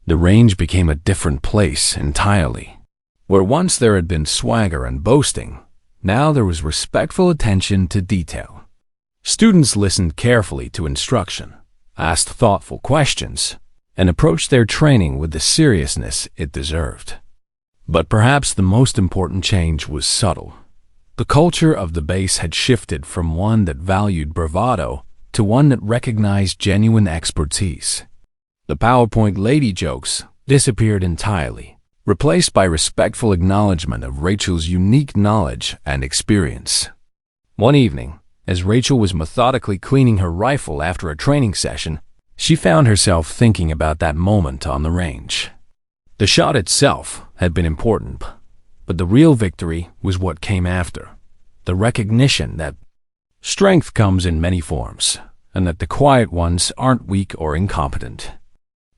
The range became a different place entirely. Where once there had been swagger and boasting, now there was respectful attention to detail. Students listened carefully to instruction, asked thoughtful questions, and approached their training with the seriousness it deserved. But perhaps the most important change was subtle. The culture of the base had shifted from one that valued bravado to one that recognized genuine expertise. The PowerPoint lady jokes disappeared entirely, replaced by respectful acknowledgement of Rachel's unique knowledge and experience. One evening, as Rachel was methodically cleaning her rifle after a training session, she found herself thinking about that moment on the range. The shot itself had been important, But the real victory was what came after. The recognition that strength comes in many forms, and that the quiet ones aren't weak or incompetent.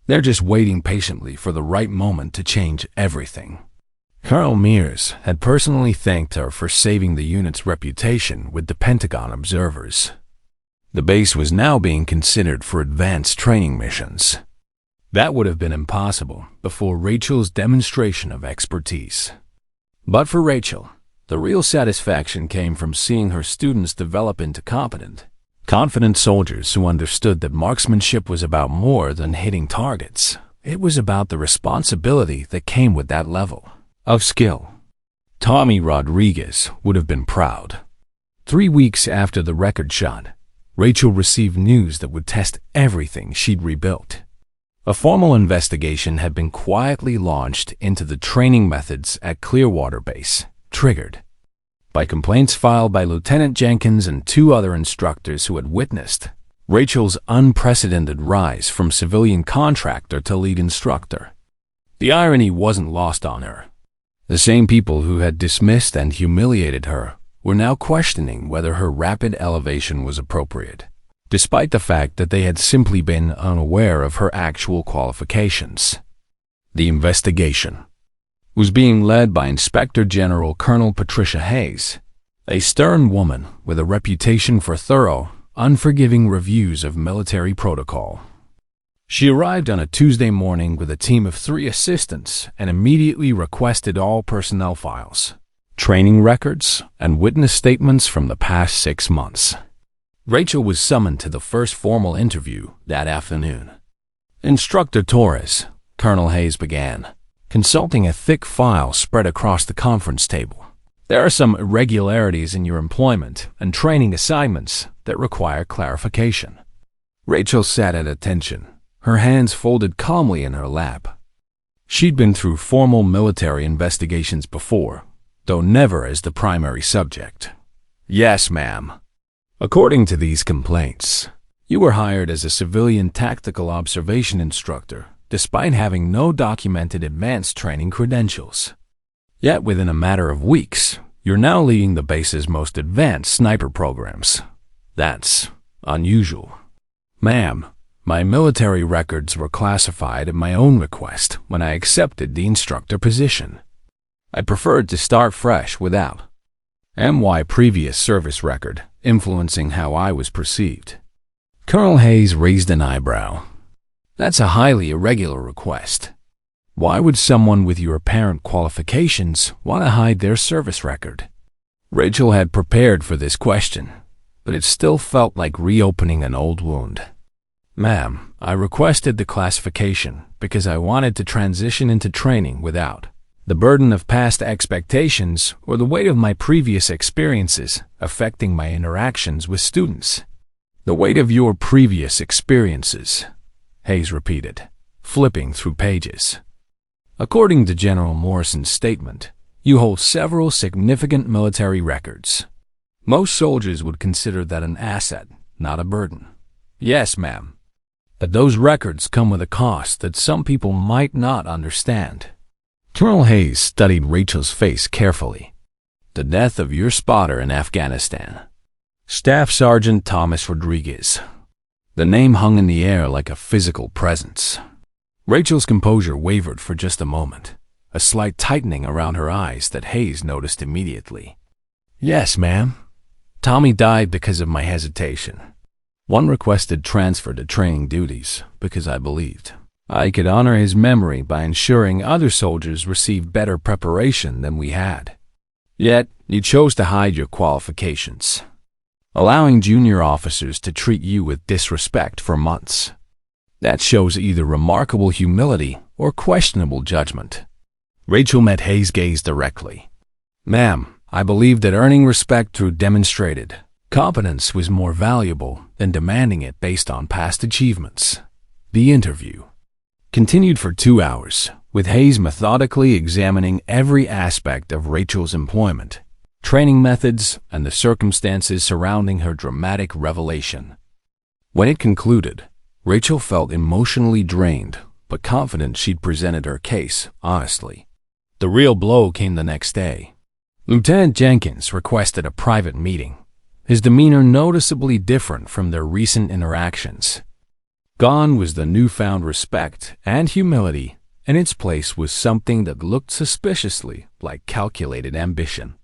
They're just waiting patiently for the right moment to change everything. Colonel Mears had personally thanked her for saving the unit's reputation with the Pentagon observers. The base was now being considered for advanced training missions. That would have been impossible before Rachel's demonstration of expertise. But for Rachel, the real satisfaction came from seeing her students develop into confident soldiers who understood that marksmanship was about more than hitting targets. It was about the responsibility that came with that level of skill. Tommy Rodriguez would have been proud. 3 weeks after the record shot, Rachel received news that would test everything she'd rebuilt. A formal investigation had been quietly launched into the training methods at Clearwater Base, triggered by complaints filed by Lieutenant Jenkins and 2 other instructors who had witnessed Rachel's unprecedented rise from civilian contractor to lead instructor. The irony wasn't lost on her. The same people who had dismissed and humiliated her were now questioning whether her rapid elevation was appropriate, despite the fact that they had simply been unaware of her actual qualifications. The investigation was being led by Inspector General Colonel Patricia Hayes, a stern woman with a reputation for thorough, unforgiving reviews of military protocol. She arrived on a Tuesday morning with a team of 3 assistants and immediately requested all personnel files, training records, and witness statements from the past 6 months. Rachel was summoned to the first formal interview that afternoon. Instructor Torres, Colonel Hayes began, consulting a thick file spread across the conference table. There are some irregularities in your employment and training assignments that require clarification. Rachel sat at attention, her hands folded calmly in her lap. She'd been through formal military investigations before, though never as the primary subject. Yes, ma'am. According to these complaints, you were hired as a civilian tactical observation instructor, despite having no documented advanced training credentials. Yet within a matter of weeks, you're now leading the base's most advanced sniper programs. That's unusual. Ma'am, my military records were classified at my own request when I accepted the instructor position. I preferred to start fresh without my previous service record influencing how I was perceived. Colonel Hayes raised an eyebrow. That's a highly irregular request. Why would someone with your apparent qualifications want to hide their service record? Rachel had prepared for this question, but it still felt like reopening an old wound. Ma'am, I requested the classification because I wanted to transition into training without the burden of past expectations or the weight of my previous experiences affecting my interactions with students. The weight of your previous experiences, Hayes repeated, flipping through pages. According to General Morrison's statement, you hold several significant military records. Most soldiers would consider that an asset, not a burden. Yes, ma'am. But those records come with a cost that some people might not understand. Colonel Hayes studied Rachel's face carefully. The death of your spotter in Afghanistan. Staff Sergeant Thomas Rodriguez. The name hung in the air like a physical presence. Rachel's composure wavered for just a moment, a slight tightening around her eyes that Hayes noticed immediately. Yes, ma'am. Tommy died because of my hesitation. One requested transfer to training duties because I believed I could honor his memory by ensuring other soldiers received better preparation than we had. Yet, you chose to hide your qualifications, allowing junior officers to treat you with disrespect for months. That shows either remarkable humility or questionable judgment. Rachel met Hayes' gaze directly. Ma'am, I believe that earning respect through demonstrated competence was more valuable than demanding it based on past achievements. The interview continued for 2 hours, with Hayes methodically examining every aspect of Rachel's employment, training methods, and the circumstances surrounding her dramatic revelation. When it concluded, Rachel felt emotionally drained, but confident she'd presented her case honestly. The real blow came the next day. Lieutenant Jenkins requested a private meeting, his demeanor noticeably different from their recent interactions. Gone was the newfound respect and humility. In its place was something that looked suspiciously like calculated ambition.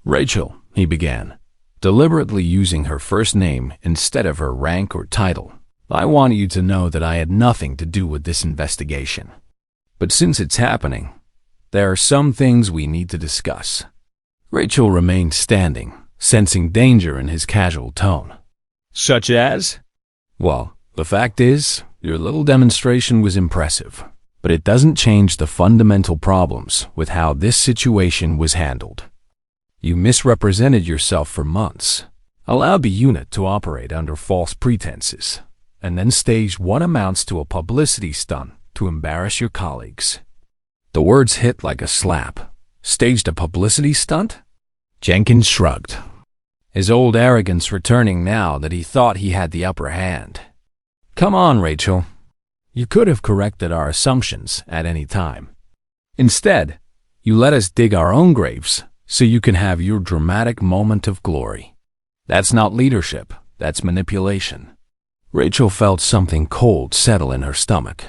"Rachel," he began, deliberately using her first name instead of her rank or title, "I want you to know that I had nothing to do with this investigation. But since it's happening, there are some things we need to discuss." Rachel remained standing, sensing danger in his casual tone. "Such as?" "Well, the fact is, your little demonstration was impressive, but it doesn't change the fundamental problems with how this situation was handled. You misrepresented yourself for months, allowed the unit to operate under false pretenses, and then staged what amounts to a publicity stunt to embarrass your colleagues." The words hit like a slap. Staged a publicity stunt? Jenkins shrugged, his old arrogance returning now that he thought he had the upper hand. "Come on, Rachel. You could have corrected our assumptions at any time. Instead, you let us dig our own graves so you can have your dramatic moment of glory. That's not leadership, that's manipulation." Rachel felt something cold settle in her stomach.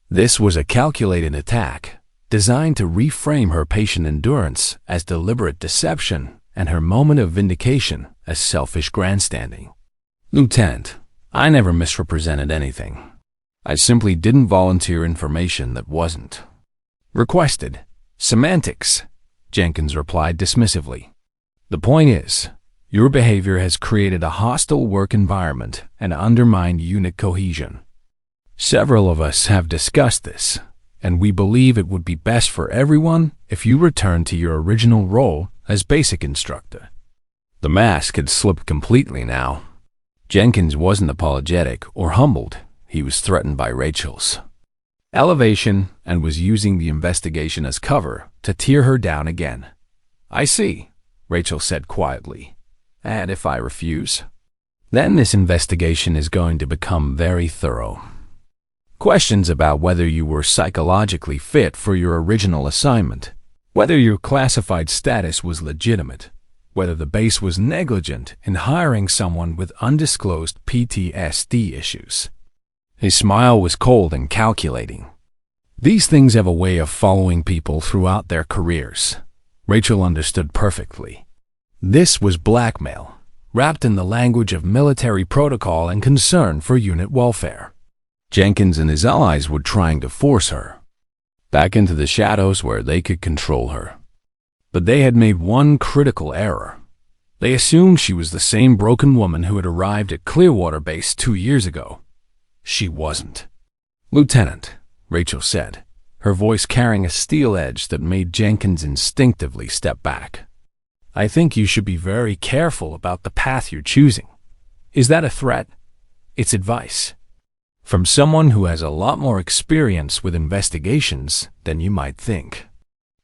This was a calculated attack, designed to reframe her patient endurance as deliberate deception and her moment of vindication as selfish grandstanding. "Lieutenant, I never misrepresented anything. I simply didn't volunteer information that wasn't requested." "Semantics," Jenkins replied dismissively. "The point is, your behavior has created a hostile work environment and undermined unit cohesion. Several of us have discussed this, and we believe it would be best for everyone if you return to your original role as basic instructor." The mask had slipped completely now. Jenkins wasn't apologetic or humbled. He was threatened by Rachel's elevation and was using the investigation as cover to tear her down again. "I see," Rachel said quietly. "And if I refuse? Then this investigation is going to become very thorough. Questions about whether you were psychologically fit for your original assignment, whether your classified status was legitimate, whether the base was negligent in hiring someone with undisclosed PTSD issues." His smile was cold and calculating. These things have a way of following people throughout their careers. Rachel understood perfectly. This was blackmail, wrapped in the language of military protocol and concern for unit welfare. Jenkins and his allies were trying to force her back into the shadows where they could control her. But they had made one critical error. They assumed she was the same broken woman who had arrived at Clearwater Base 2 years ago. She wasn't. "Lieutenant," Rachel said, her voice carrying a steel edge that made Jenkins instinctively step back. "I think you should be very careful about the path you're choosing." "Is that a threat?" "It's advice. From someone who has a lot more experience with investigations than you might think."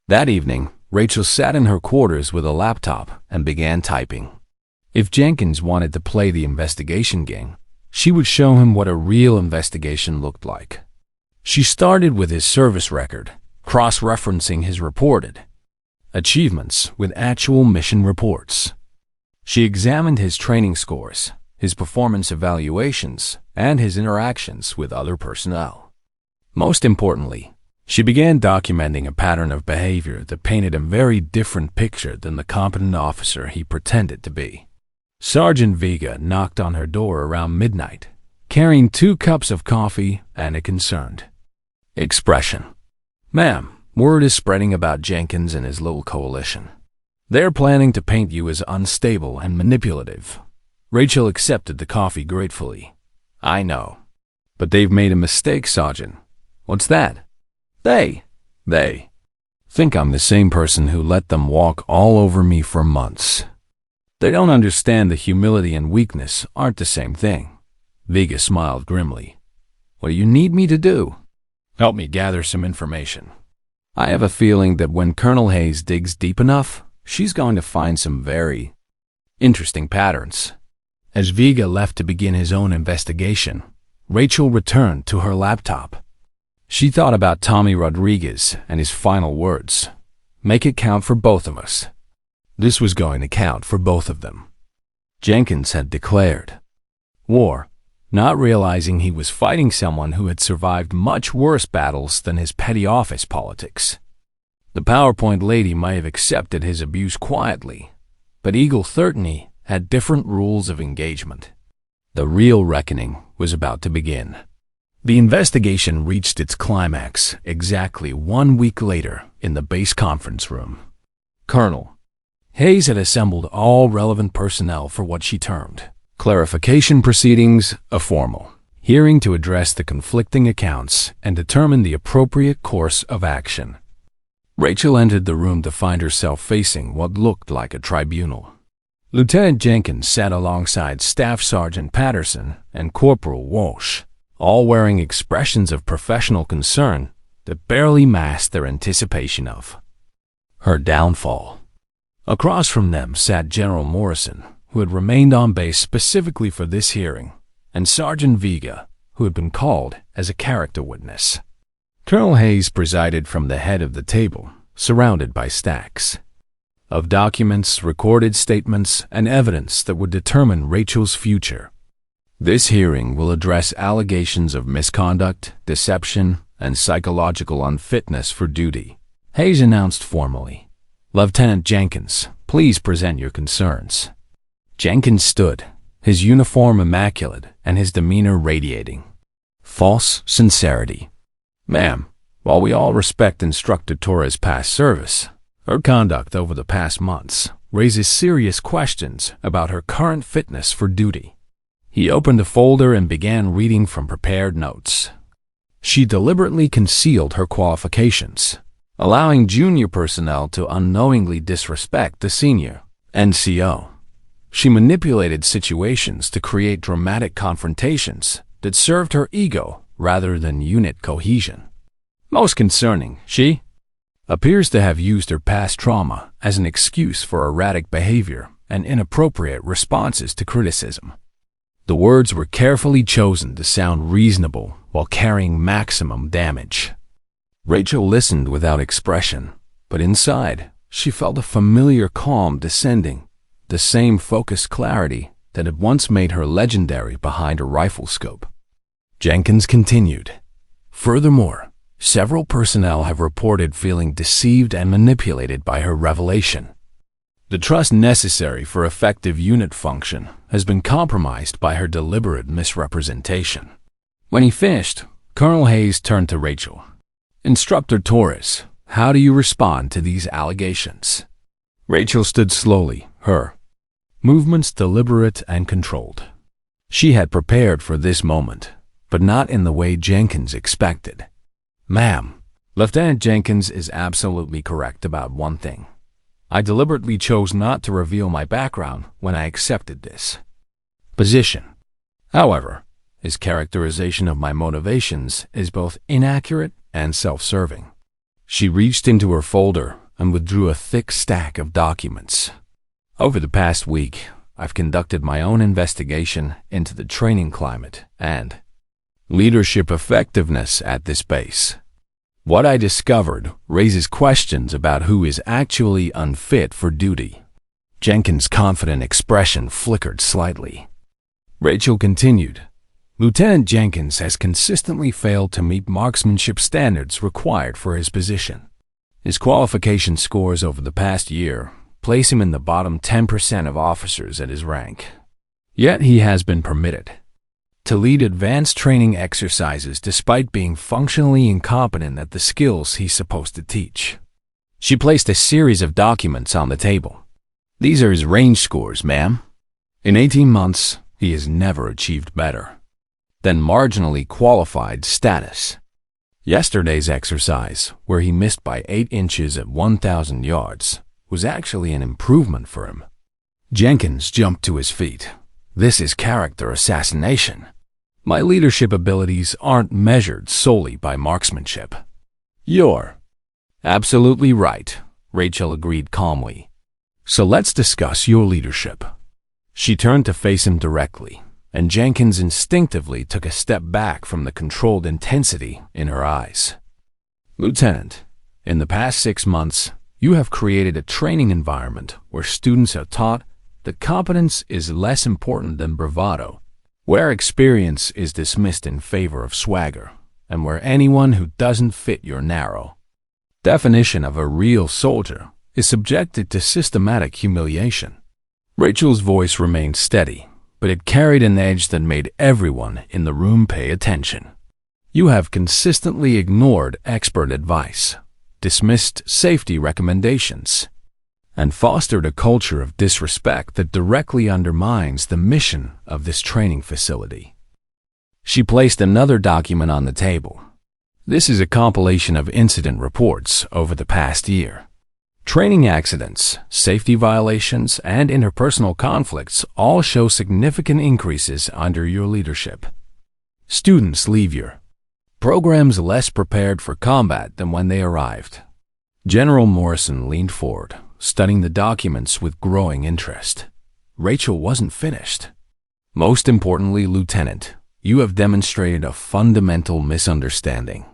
That evening, Rachel sat in her quarters with a laptop and began typing. If Jenkins wanted to play the investigation game, she would show him what a real investigation looked like. She started with his service record, cross-referencing his reported achievements with actual mission reports. She examined his training scores, his performance evaluations, and his interactions with other personnel. Most importantly, she began documenting a pattern of behavior that painted a very different picture than the competent officer he pretended to be. Sergeant Vega knocked on her door around midnight, carrying 2 cups of coffee and a concerned expression. "Ma'am, word is spreading about Jenkins and his little coalition. They're planning to paint you as unstable and manipulative." Rachel accepted the coffee gratefully. "I know. But they've made a mistake, Sergeant." "What's that?" They think I'm the same person who let them walk all over me for months. They don't understand that humility and weakness aren't the same thing." Vega smiled grimly. "What do you need me to do?" "Help me gather some information. I have a feeling that when Colonel Hayes digs deep enough, she's going to find some very interesting patterns." As Vega left to begin his own investigation, Rachel returned to her laptop. She thought about Tommy Rodriguez and his final words. Make it count for both of us. This was going to count for both of them. Jenkins had declared war, not realizing he was fighting someone who had survived much worse battles than his petty office politics. The PowerPoint lady might have accepted his abuse quietly, but Eagle 30 had different rules of engagement. The real reckoning was about to begin. The investigation reached its climax exactly 1 week later in the base conference room. Colonel Hayes had assembled all relevant personnel for what she termed clarification proceedings, a formal hearing to address the conflicting accounts and determine the appropriate course of action. Rachel entered the room to find herself facing what looked like a tribunal. Lieutenant Jenkins sat alongside Staff Sergeant Patterson and Corporal Walsh, all wearing expressions of professional concern that barely masked their anticipation of her downfall. Across from them sat General Morrison, who had remained on base specifically for this hearing, and Sergeant Vega, who had been called as a character witness. Colonel Hayes presided from the head of the table, surrounded by stacks of documents, recorded statements, and evidence that would determine Rachel's future. This hearing will address allegations of misconduct, deception, and psychological unfitness for duty. Hayes announced formally, Lieutenant Jenkins, please present your concerns. Jenkins stood, his uniform immaculate and his demeanor radiating false sincerity. Ma'am, while we all respect Instructor Torres' past service, her conduct over the past months raises serious questions about her current fitness for duty. He opened a folder and began reading from prepared notes. She deliberately concealed her qualifications, allowing junior personnel to unknowingly disrespect the senior NCO. She manipulated situations to create dramatic confrontations that served her ego rather than unit cohesion. Most concerning, she appears to have used her past trauma as an excuse for erratic behavior and inappropriate responses to criticism. The words were carefully chosen to sound reasonable while carrying maximum damage. Rachel listened without expression, but inside, she felt a familiar calm descending, the same focused clarity that had once made her legendary behind a rifle scope. Jenkins continued, Furthermore, several personnel have reported feeling deceived and manipulated by her revelation. The trust necessary for effective unit function has been compromised by her deliberate misrepresentation. When he finished, Colonel Hayes turned to Rachel. Instructor Torres, how do you respond to these allegations? Rachel stood slowly, her movements deliberate and controlled. She had prepared for this moment, but not in the way Jenkins expected. Ma'am, Lieutenant Jenkins is absolutely correct about one thing. I deliberately chose not to reveal my background when I accepted this position. However, his characterization of my motivations is both inaccurate and self-serving. She reached into her folder and withdrew a thick stack of documents. Over the past week, I've conducted my own investigation into the training climate and leadership effectiveness at this base. What I discovered raises questions about who is actually unfit for duty. Jenkins' confident expression flickered slightly. Rachel continued, Lieutenant Jenkins has consistently failed to meet marksmanship standards required for his position. His qualification scores over the past year place him in the bottom 10% of officers at his rank. Yet he has been permitted to lead advanced training exercises despite being functionally incompetent at the skills he's supposed to teach. She placed a series of documents on the table. These are his range scores, ma'am. In 18 months, he has never achieved better than marginally qualified status. Yesterday's exercise, where he missed by 8 inches at 1,000 yards, was actually an improvement for him. Jenkins jumped to his feet. This is character assassination. My leadership abilities aren't measured solely by marksmanship. You're absolutely right, Rachel agreed calmly. So let's discuss your leadership. She turned to face him directly, and Jenkins instinctively took a step back from the controlled intensity in her eyes. "Lieutenant, in the past 6 months, you have created a training environment where students are taught that competence is less important than bravado, where experience is dismissed in favor of swagger, and where anyone who doesn't fit your narrow definition of a real soldier is subjected to systematic humiliation." Rachel's voice remained steady, but it carried an edge that made everyone in the room pay attention. "You have consistently ignored expert advice, dismissed safety recommendations, and fostered a culture of disrespect that directly undermines the mission of this training facility." She placed another document on the table. "This is a compilation of incident reports over the past year. Training accidents, safety violations, and interpersonal conflicts all show significant increases under your leadership. Students leave your programs less prepared for combat than when they arrived." General Morrison leaned forward, studying the documents with growing interest. Rachel wasn't finished. "Most importantly, Lieutenant, you have demonstrated a fundamental misunderstanding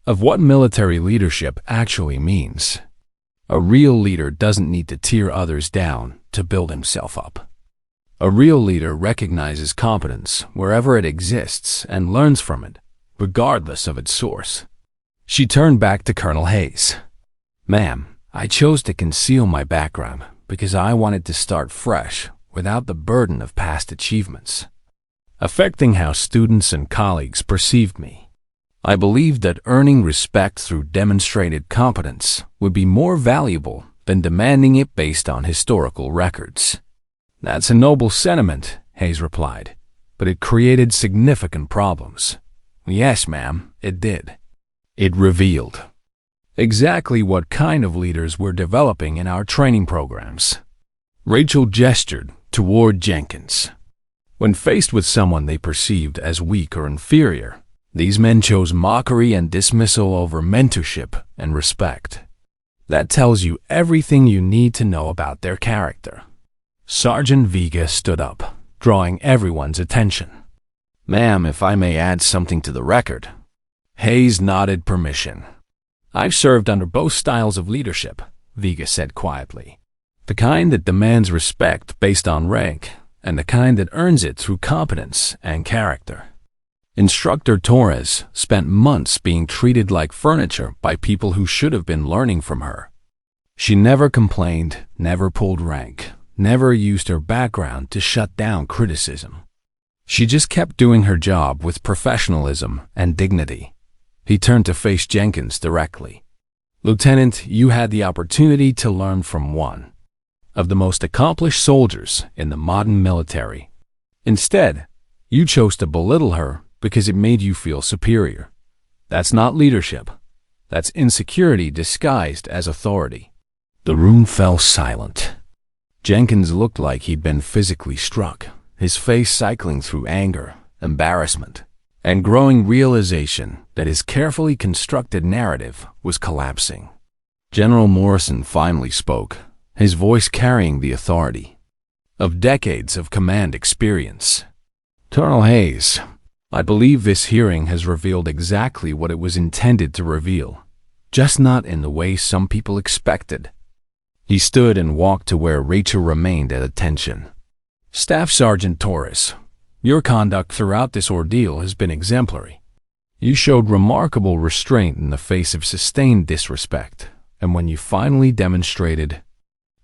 of what military leadership actually means. A real leader doesn't need to tear others down to build himself up. A real leader recognizes competence wherever it exists and learns from it, regardless of its source." She turned back to Colonel Hayes. "Ma'am, I chose to conceal my background because I wanted to start fresh without the burden of past achievements affecting how students and colleagues perceived me. I believed that earning respect through demonstrated competence would be more valuable than demanding it based on historical records." "That's a noble sentiment," Hayes replied, "but it created significant problems." "Yes, ma'am, it did. It revealed exactly what kind of leaders we're developing in our training programs." Rachel gestured toward Jenkins. When faced with someone they perceived as weak or inferior, these men chose mockery and dismissal over mentorship and respect. That tells you everything you need to know about their character. Sergeant Vega stood up, drawing everyone's attention. "Ma'am, if I may add something to the record." Hayes nodded permission. "I've served under both styles of leadership," Vega said quietly. "The kind that demands respect based on rank, and the kind that earns it through competence and character. Instructor Torres spent months being treated like furniture by people who should have been learning from her. She never complained, never pulled rank, never used her background to shut down criticism. She just kept doing her job with professionalism and dignity." He turned to face Jenkins directly. "Lieutenant, you had the opportunity to learn from one of the most accomplished soldiers in the modern military. Instead, you chose to belittle her because it made you feel superior. That's not leadership. That's insecurity disguised as authority." The room fell silent. Jenkins looked like he'd been physically struck, his face cycling through anger, embarrassment, and growing realization that his carefully constructed narrative was collapsing. General Morrison finally spoke, his voice carrying the authority of decades of command experience. "Colonel Hayes, I believe this hearing has revealed exactly what it was intended to reveal, just not in the way some people expected." He stood and walked to where Rachel remained at attention. "Staff Sergeant Torres, your conduct throughout this ordeal has been exemplary. You showed remarkable restraint in the face of sustained disrespect, and when you finally demonstrated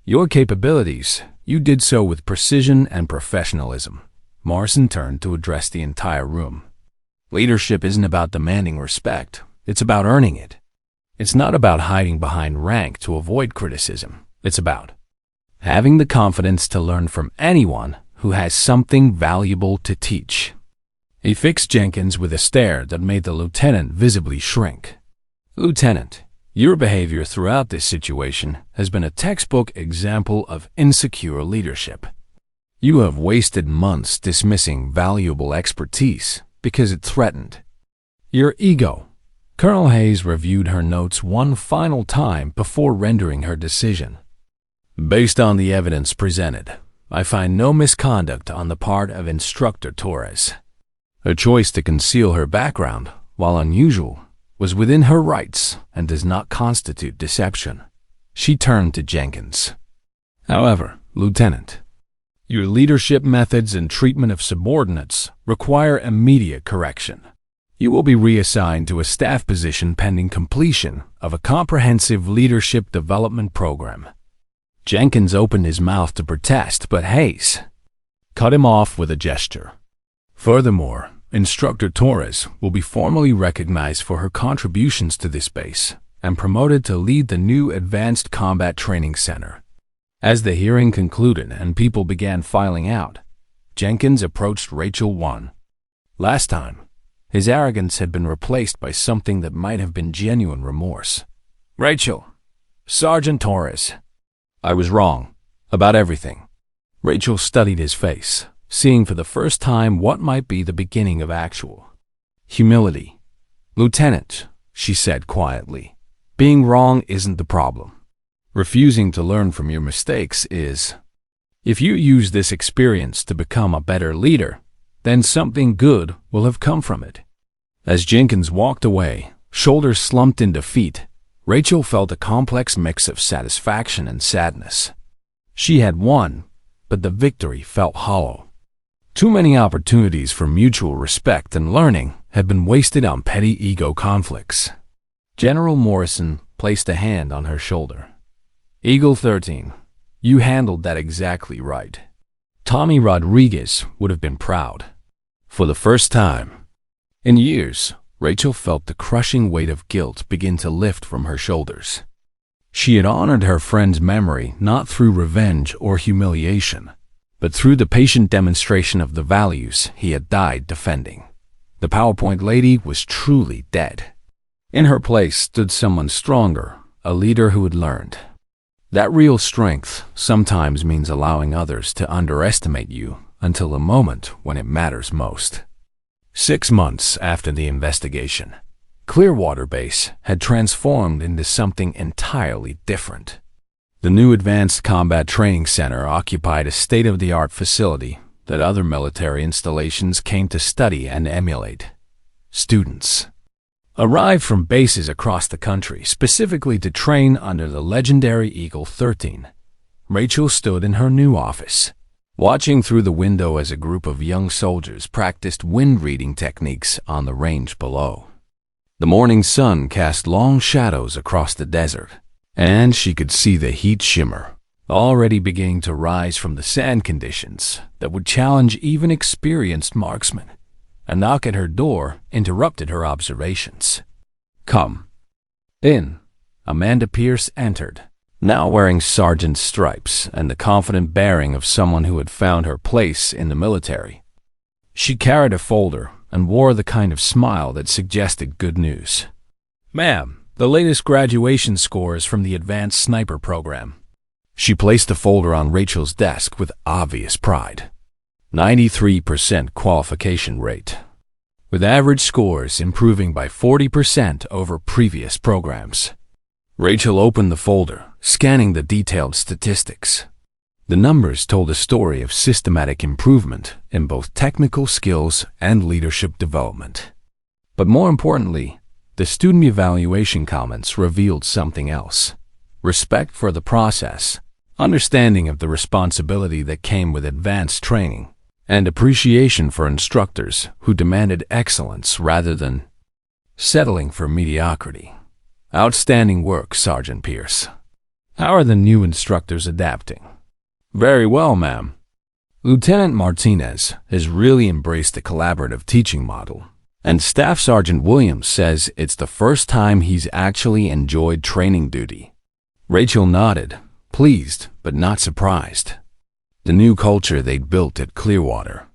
your capabilities, you did so with precision and professionalism." Morrison turned to address the entire room. "Leadership isn't about demanding respect. It's about earning it. It's not about hiding behind rank to avoid criticism. It's about having the confidence to learn from anyone who has something valuable to teach." He fixed Jenkins with a stare that made the lieutenant visibly shrink. "Lieutenant, your behavior throughout this situation has been a textbook example of insecure leadership. You have wasted months dismissing valuable expertise because it threatened your ego." Colonel Hayes reviewed her notes one final time before rendering her decision. "Based on the evidence presented, I find no misconduct on the part of Instructor Torres. Her choice to conceal her background, while unusual, was within her rights and does not constitute deception. She turned to Jenkins. However, Lieutenant, your leadership methods and treatment of subordinates require immediate correction. You will be reassigned to a staff position pending completion of a comprehensive leadership development program. Jenkins opened his mouth to protest, but Hayes cut him off with a gesture. Furthermore, Instructor Torres will be formally recognized for her contributions to this base and promoted to lead the new Advanced Combat Training Center. As the hearing concluded and people began filing out, Jenkins approached Rachel 1. Last time, his arrogance had been replaced by something that might have been genuine remorse. Rachel, Sergeant Torres, I was wrong about everything. Rachel studied his face, seeing for the first time what might be the beginning of actual humility. Lieutenant, she said quietly, being wrong isn't the problem. Refusing to learn from your mistakes is. If you use this experience to become a better leader, then something good will have come from it. As Jenkins walked away, shoulders slumped in defeat, Rachel felt a complex mix of satisfaction and sadness. She had won, but the victory felt hollow. Too many opportunities for mutual respect and learning had been wasted on petty ego conflicts. General Morrison placed a hand on her shoulder. Eagle 13, you handled that exactly right. Tommy Rodriguez would have been proud. For the first time in years, Rachel felt the crushing weight of guilt begin to lift from her shoulders. She had honored her friend's memory not through revenge or humiliation, but through the patient demonstration of the values he had died defending. The PowerPoint lady was truly dead. In her place stood someone stronger, a leader who had learned that real strength sometimes means allowing others to underestimate you until the moment when it matters most. 6 months after the investigation, Clearwater Base had transformed into something entirely different. The new Advanced Combat Training Center occupied a state-of-the-art facility that other military installations came to study and emulate. Students arrived from bases across the country specifically to train under the legendary Eagle 13. Rachel stood in her new office, watching through the window as a group of young soldiers practiced wind-reading techniques on the range below. The morning sun cast long shadows across the desert, and she could see the heat shimmer already beginning to rise from the sand conditions that would challenge even experienced marksmen. A knock at her door interrupted her observations. Come in. Amanda Pierce entered, now wearing sergeant's stripes and the confident bearing of someone who had found her place in the military. She carried a folder and wore the kind of smile that suggested good news. Ma'am, the latest graduation scores from the Advanced Sniper program. She placed the folder on Rachel's desk with obvious pride. 93% qualification rate, with average scores improving by 40% over previous programs. Rachel opened the folder, scanning the detailed statistics. The numbers told a story of systematic improvement in both technical skills and leadership development. But more importantly, the student evaluation comments revealed something else: respect for the process, understanding of the responsibility that came with advanced training, and appreciation for instructors who demanded excellence rather than settling for mediocrity. Outstanding work, Sergeant Pierce. How are the new instructors adapting? Very well, ma'am. Lieutenant Martinez has really embraced the collaborative teaching model, and Staff Sergeant Williams says it's the first time he's actually enjoyed training duty. Rachel nodded, pleased but not surprised. The new culture they'd built at Clearwater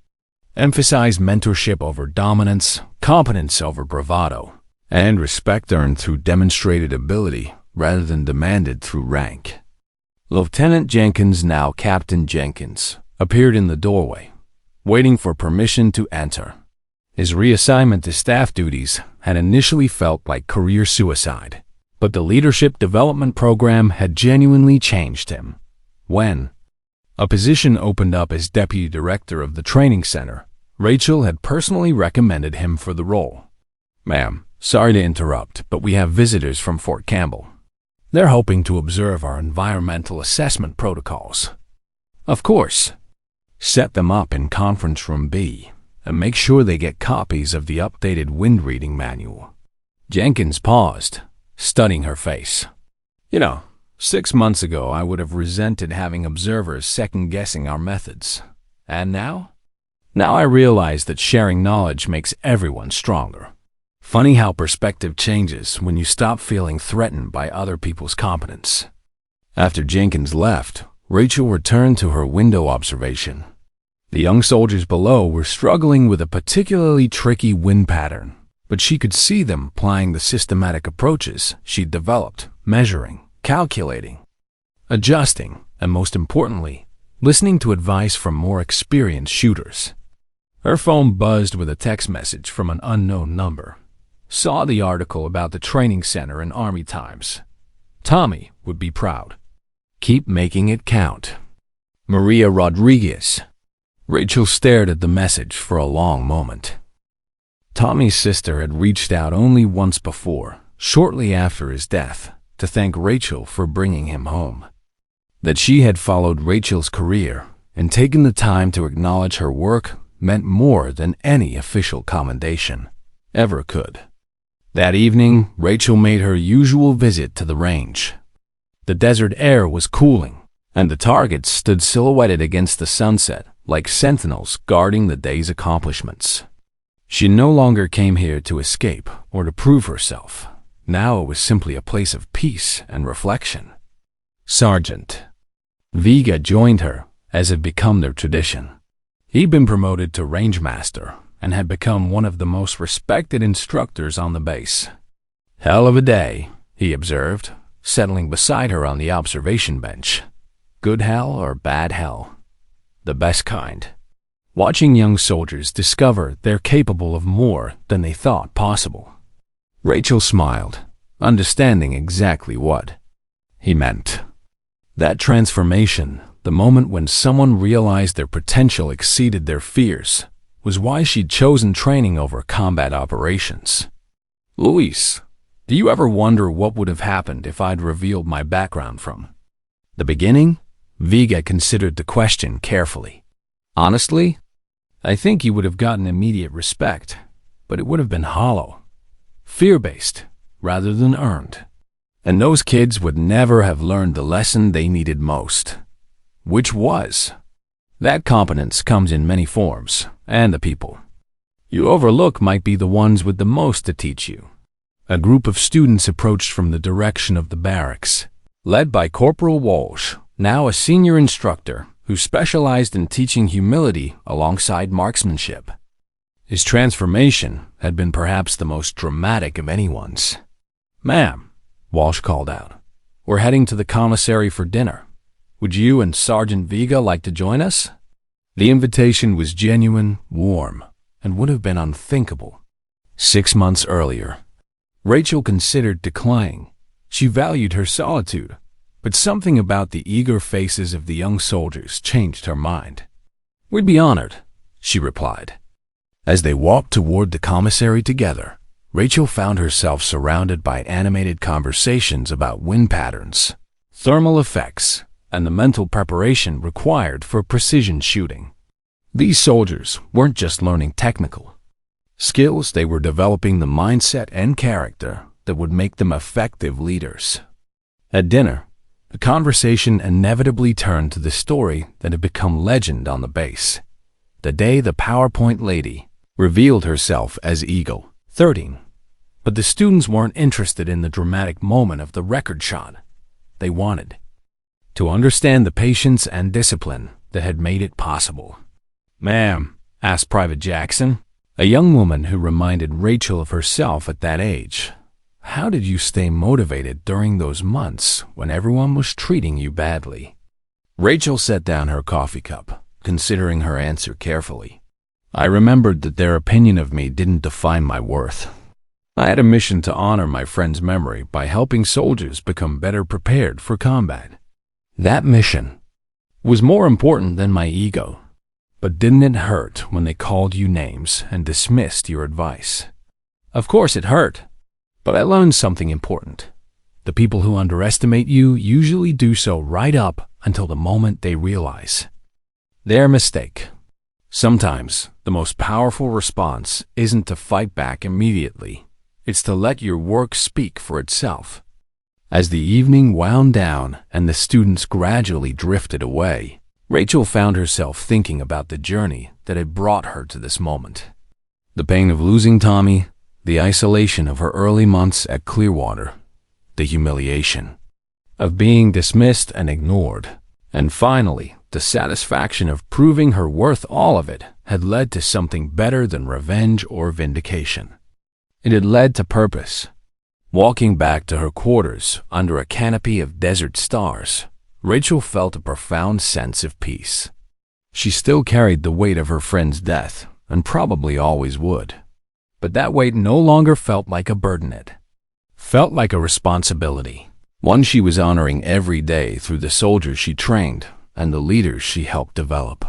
emphasized mentorship over dominance, competence over bravado, and respect earned through demonstrated ability rather than demanded through rank. Lieutenant Jenkins, now Captain Jenkins, appeared in the doorway, waiting for permission to enter. His reassignment to staff duties had initially felt like career suicide, but the leadership development program had genuinely changed him. When A position opened up as deputy director of the training center. Rachel had personally recommended him for the role. "Ma'am, sorry to interrupt, but we have visitors from Fort Campbell. They're hoping to observe our environmental assessment protocols." "Of course. Set them up in conference room B and make sure they get copies of the updated wind reading manual." Jenkins paused, studying her face. "You know, 6 months ago I would have resented having observers second-guessing our methods. And now? Now I realize that sharing knowledge makes everyone stronger. Funny how perspective changes when you stop feeling threatened by other people's competence." After Jenkins left, Rachel returned to her window observation. The young soldiers below were struggling with a particularly tricky wind pattern, but she could see them applying the systematic approaches she'd developed, measuring, calculating, adjusting, and most importantly, listening to advice from more experienced shooters. Her phone buzzed with a text message from an unknown number. Saw the article about the training center in Army Times. Tommy would be proud. Keep making it count. Maria Rodriguez. Rachel stared at the message for a long moment. Tommy's sister had reached out only once before, shortly after his death, to thank Rachel for bringing him home. That she had followed Rachel's career and taken the time to acknowledge her work meant more than any official commendation ever could. That evening, Rachel made her usual visit to the range. The desert air was cooling, and the targets stood silhouetted against the sunset like sentinels guarding the day's accomplishments. She no longer came here to escape or to prove herself. Now it was simply a place of peace and reflection. Sergeant Vega joined her, as had become their tradition. He'd been promoted to Rangemaster and had become one of the most respected instructors on the base. "Hell of a day," he observed, settling beside her on the observation bench. "Good hell or bad hell? The best kind." Watching young soldiers discover they're capable of more than they thought possible. Rachel smiled, understanding exactly what he meant. That transformation, the moment when someone realized their potential exceeded their fears, was why she'd chosen training over combat operations. "Luis, do you ever wonder what would have happened if I'd revealed my background from the beginning?" Vega considered the question carefully. "Honestly, I think you would have gotten immediate respect, but it would have been hollow, fear-based, rather than earned. And those kids would never have learned the lesson they needed most, which was that competence comes in many forms, and the people you overlook might be the ones with the most to teach you." A group of students approached from the direction of the barracks, led by Corporal Walsh, now a senior instructor who specialized in teaching humility alongside marksmanship. His transformation had been perhaps the most dramatic of anyone's. "Ma'am," Walsh called out, "we're heading to the commissary for dinner. Would you and Sergeant Vega like to join us?" The invitation was genuine, warm, and would have been unthinkable 6 months earlier. Rachel considered declining. She valued her solitude, but something about the eager faces of the young soldiers changed her mind. "We'd be honored," she replied. As they walked toward the commissary together, Rachel found herself surrounded by animated conversations about wind patterns, thermal effects, and the mental preparation required for precision shooting. These soldiers weren't just learning technical skills, they were developing the mindset and character that would make them effective leaders. At dinner, the conversation inevitably turned to the story that had become legend on the base. The day the PowerPoint lady revealed herself as Eagle 13. But the students weren't interested in the dramatic moment of the record shot. They wanted to understand the patience and discipline that had made it possible. "Ma'am," asked Private Jackson, a young woman who reminded Rachel of herself at that age, "how did you stay motivated during those months when everyone was treating you badly?" Rachel set down her coffee cup, considering her answer carefully. "I remembered that their opinion of me didn't define my worth. I had a mission to honor my friend's memory by helping soldiers become better prepared for combat. That mission was more important than my ego. But didn't it hurt when they called you names and dismissed your advice? Of course it hurt, but I learned something important. The people who underestimate you usually do so right up until the moment they realize their mistake. Sometimes the most powerful response isn't to fight back immediately. It's to let your work speak for itself. As the evening wound down and the students gradually drifted away, Rachel found herself thinking about the journey that had brought her to this moment. The pain of losing Tommy, the isolation of her early months at Clearwater, the humiliation of being dismissed and ignored, and finally, the satisfaction of proving her worth. All of it had led to something better than revenge or vindication. It had led to purpose. Walking back to her quarters under a canopy of desert stars, Rachel felt a profound sense of peace. She still carried the weight of her friend's death, and probably always would. But that weight no longer felt like a burden. It felt like a responsibility, one she was honoring every day through the soldiers she trained and the leaders she helped develop.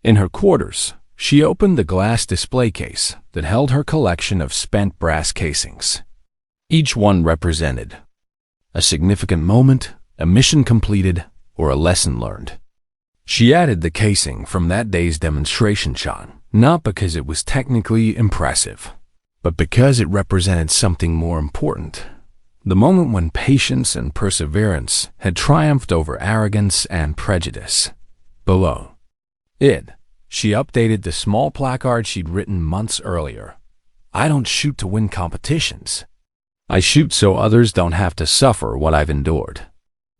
In her quarters, she opened the glass display case that held her collection of spent brass casings. Each one represented a significant moment, a mission completed, or a lesson learned. She added the casing from that day's demonstration shot, not because it was technically impressive, but because it represented something more important. The moment when patience and perseverance had triumphed over arrogance and prejudice. Below it, she updated the small placard she'd written months earlier. I don't shoot to win competitions. I shoot so others don't have to suffer what I've endured.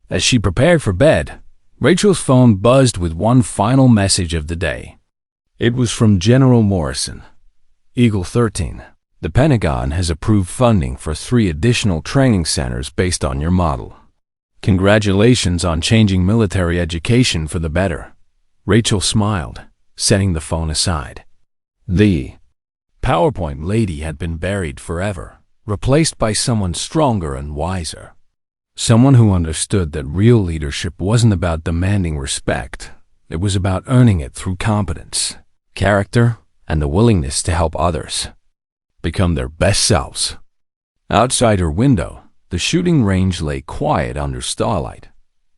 As she prepared for bed, Rachel's phone buzzed with one final message of the day. It was from General Morrison. Eagle 13. The Pentagon has approved funding for 3 additional training centers based on your model. Congratulations on changing military education for the better. Rachel smiled, setting the phone aside. The PowerPoint lady had been buried forever, replaced by someone stronger and wiser. Someone who understood that real leadership wasn't about demanding respect. It was about earning it through competence, character, and the willingness to help others become their best selves. Outside her window, the shooting range lay quiet under starlight,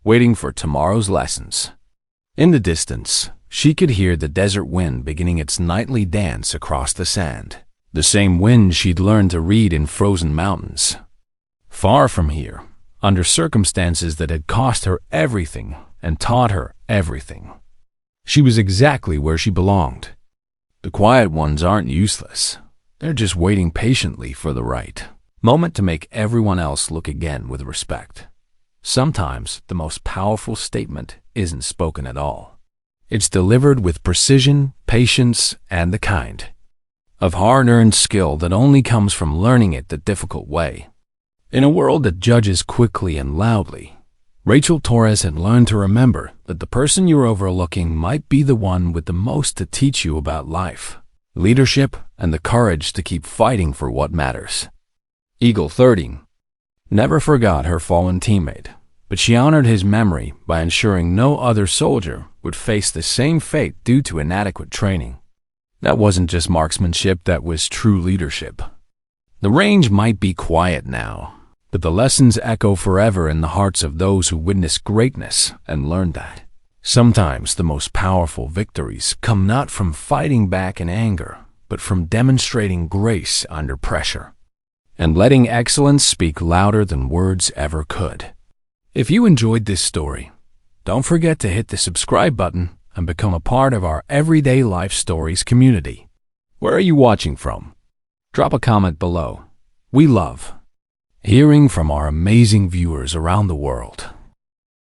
waiting for tomorrow's lessons. In the distance, she could hear the desert wind beginning its nightly dance across the sand, the same wind she'd learned to read in frozen mountains. Far from here, under circumstances that had cost her everything and taught her everything, she was exactly where she belonged. The quiet ones aren't useless. They're just waiting patiently for the right moment to make everyone else look again with respect. Sometimes the most powerful statement isn't spoken at all. It's delivered with precision, patience, and the kind of hard-earned skill that only comes from learning it the difficult way. In a world that judges quickly and loudly, Rachel Torres had learned to remember that the person you're overlooking might be the one with the most to teach you about life, leadership, and the courage to keep fighting for what matters. Eagle 13 never forgot her fallen teammate, but she honored his memory by ensuring no other soldier would face the same fate due to inadequate training. That wasn't just marksmanship, that was true leadership. The range might be quiet now, but the lessons echo forever in the hearts of those who witnessed greatness and learned that sometimes the most powerful victories come not from fighting back in anger, but from demonstrating grace under pressure and letting excellence speak louder than words ever could. If you enjoyed this story, don't forget to hit the subscribe button and become a part of our Everyday Life Stories community. Where are you watching from? Drop a comment below. We love hearing from our amazing viewers around the world.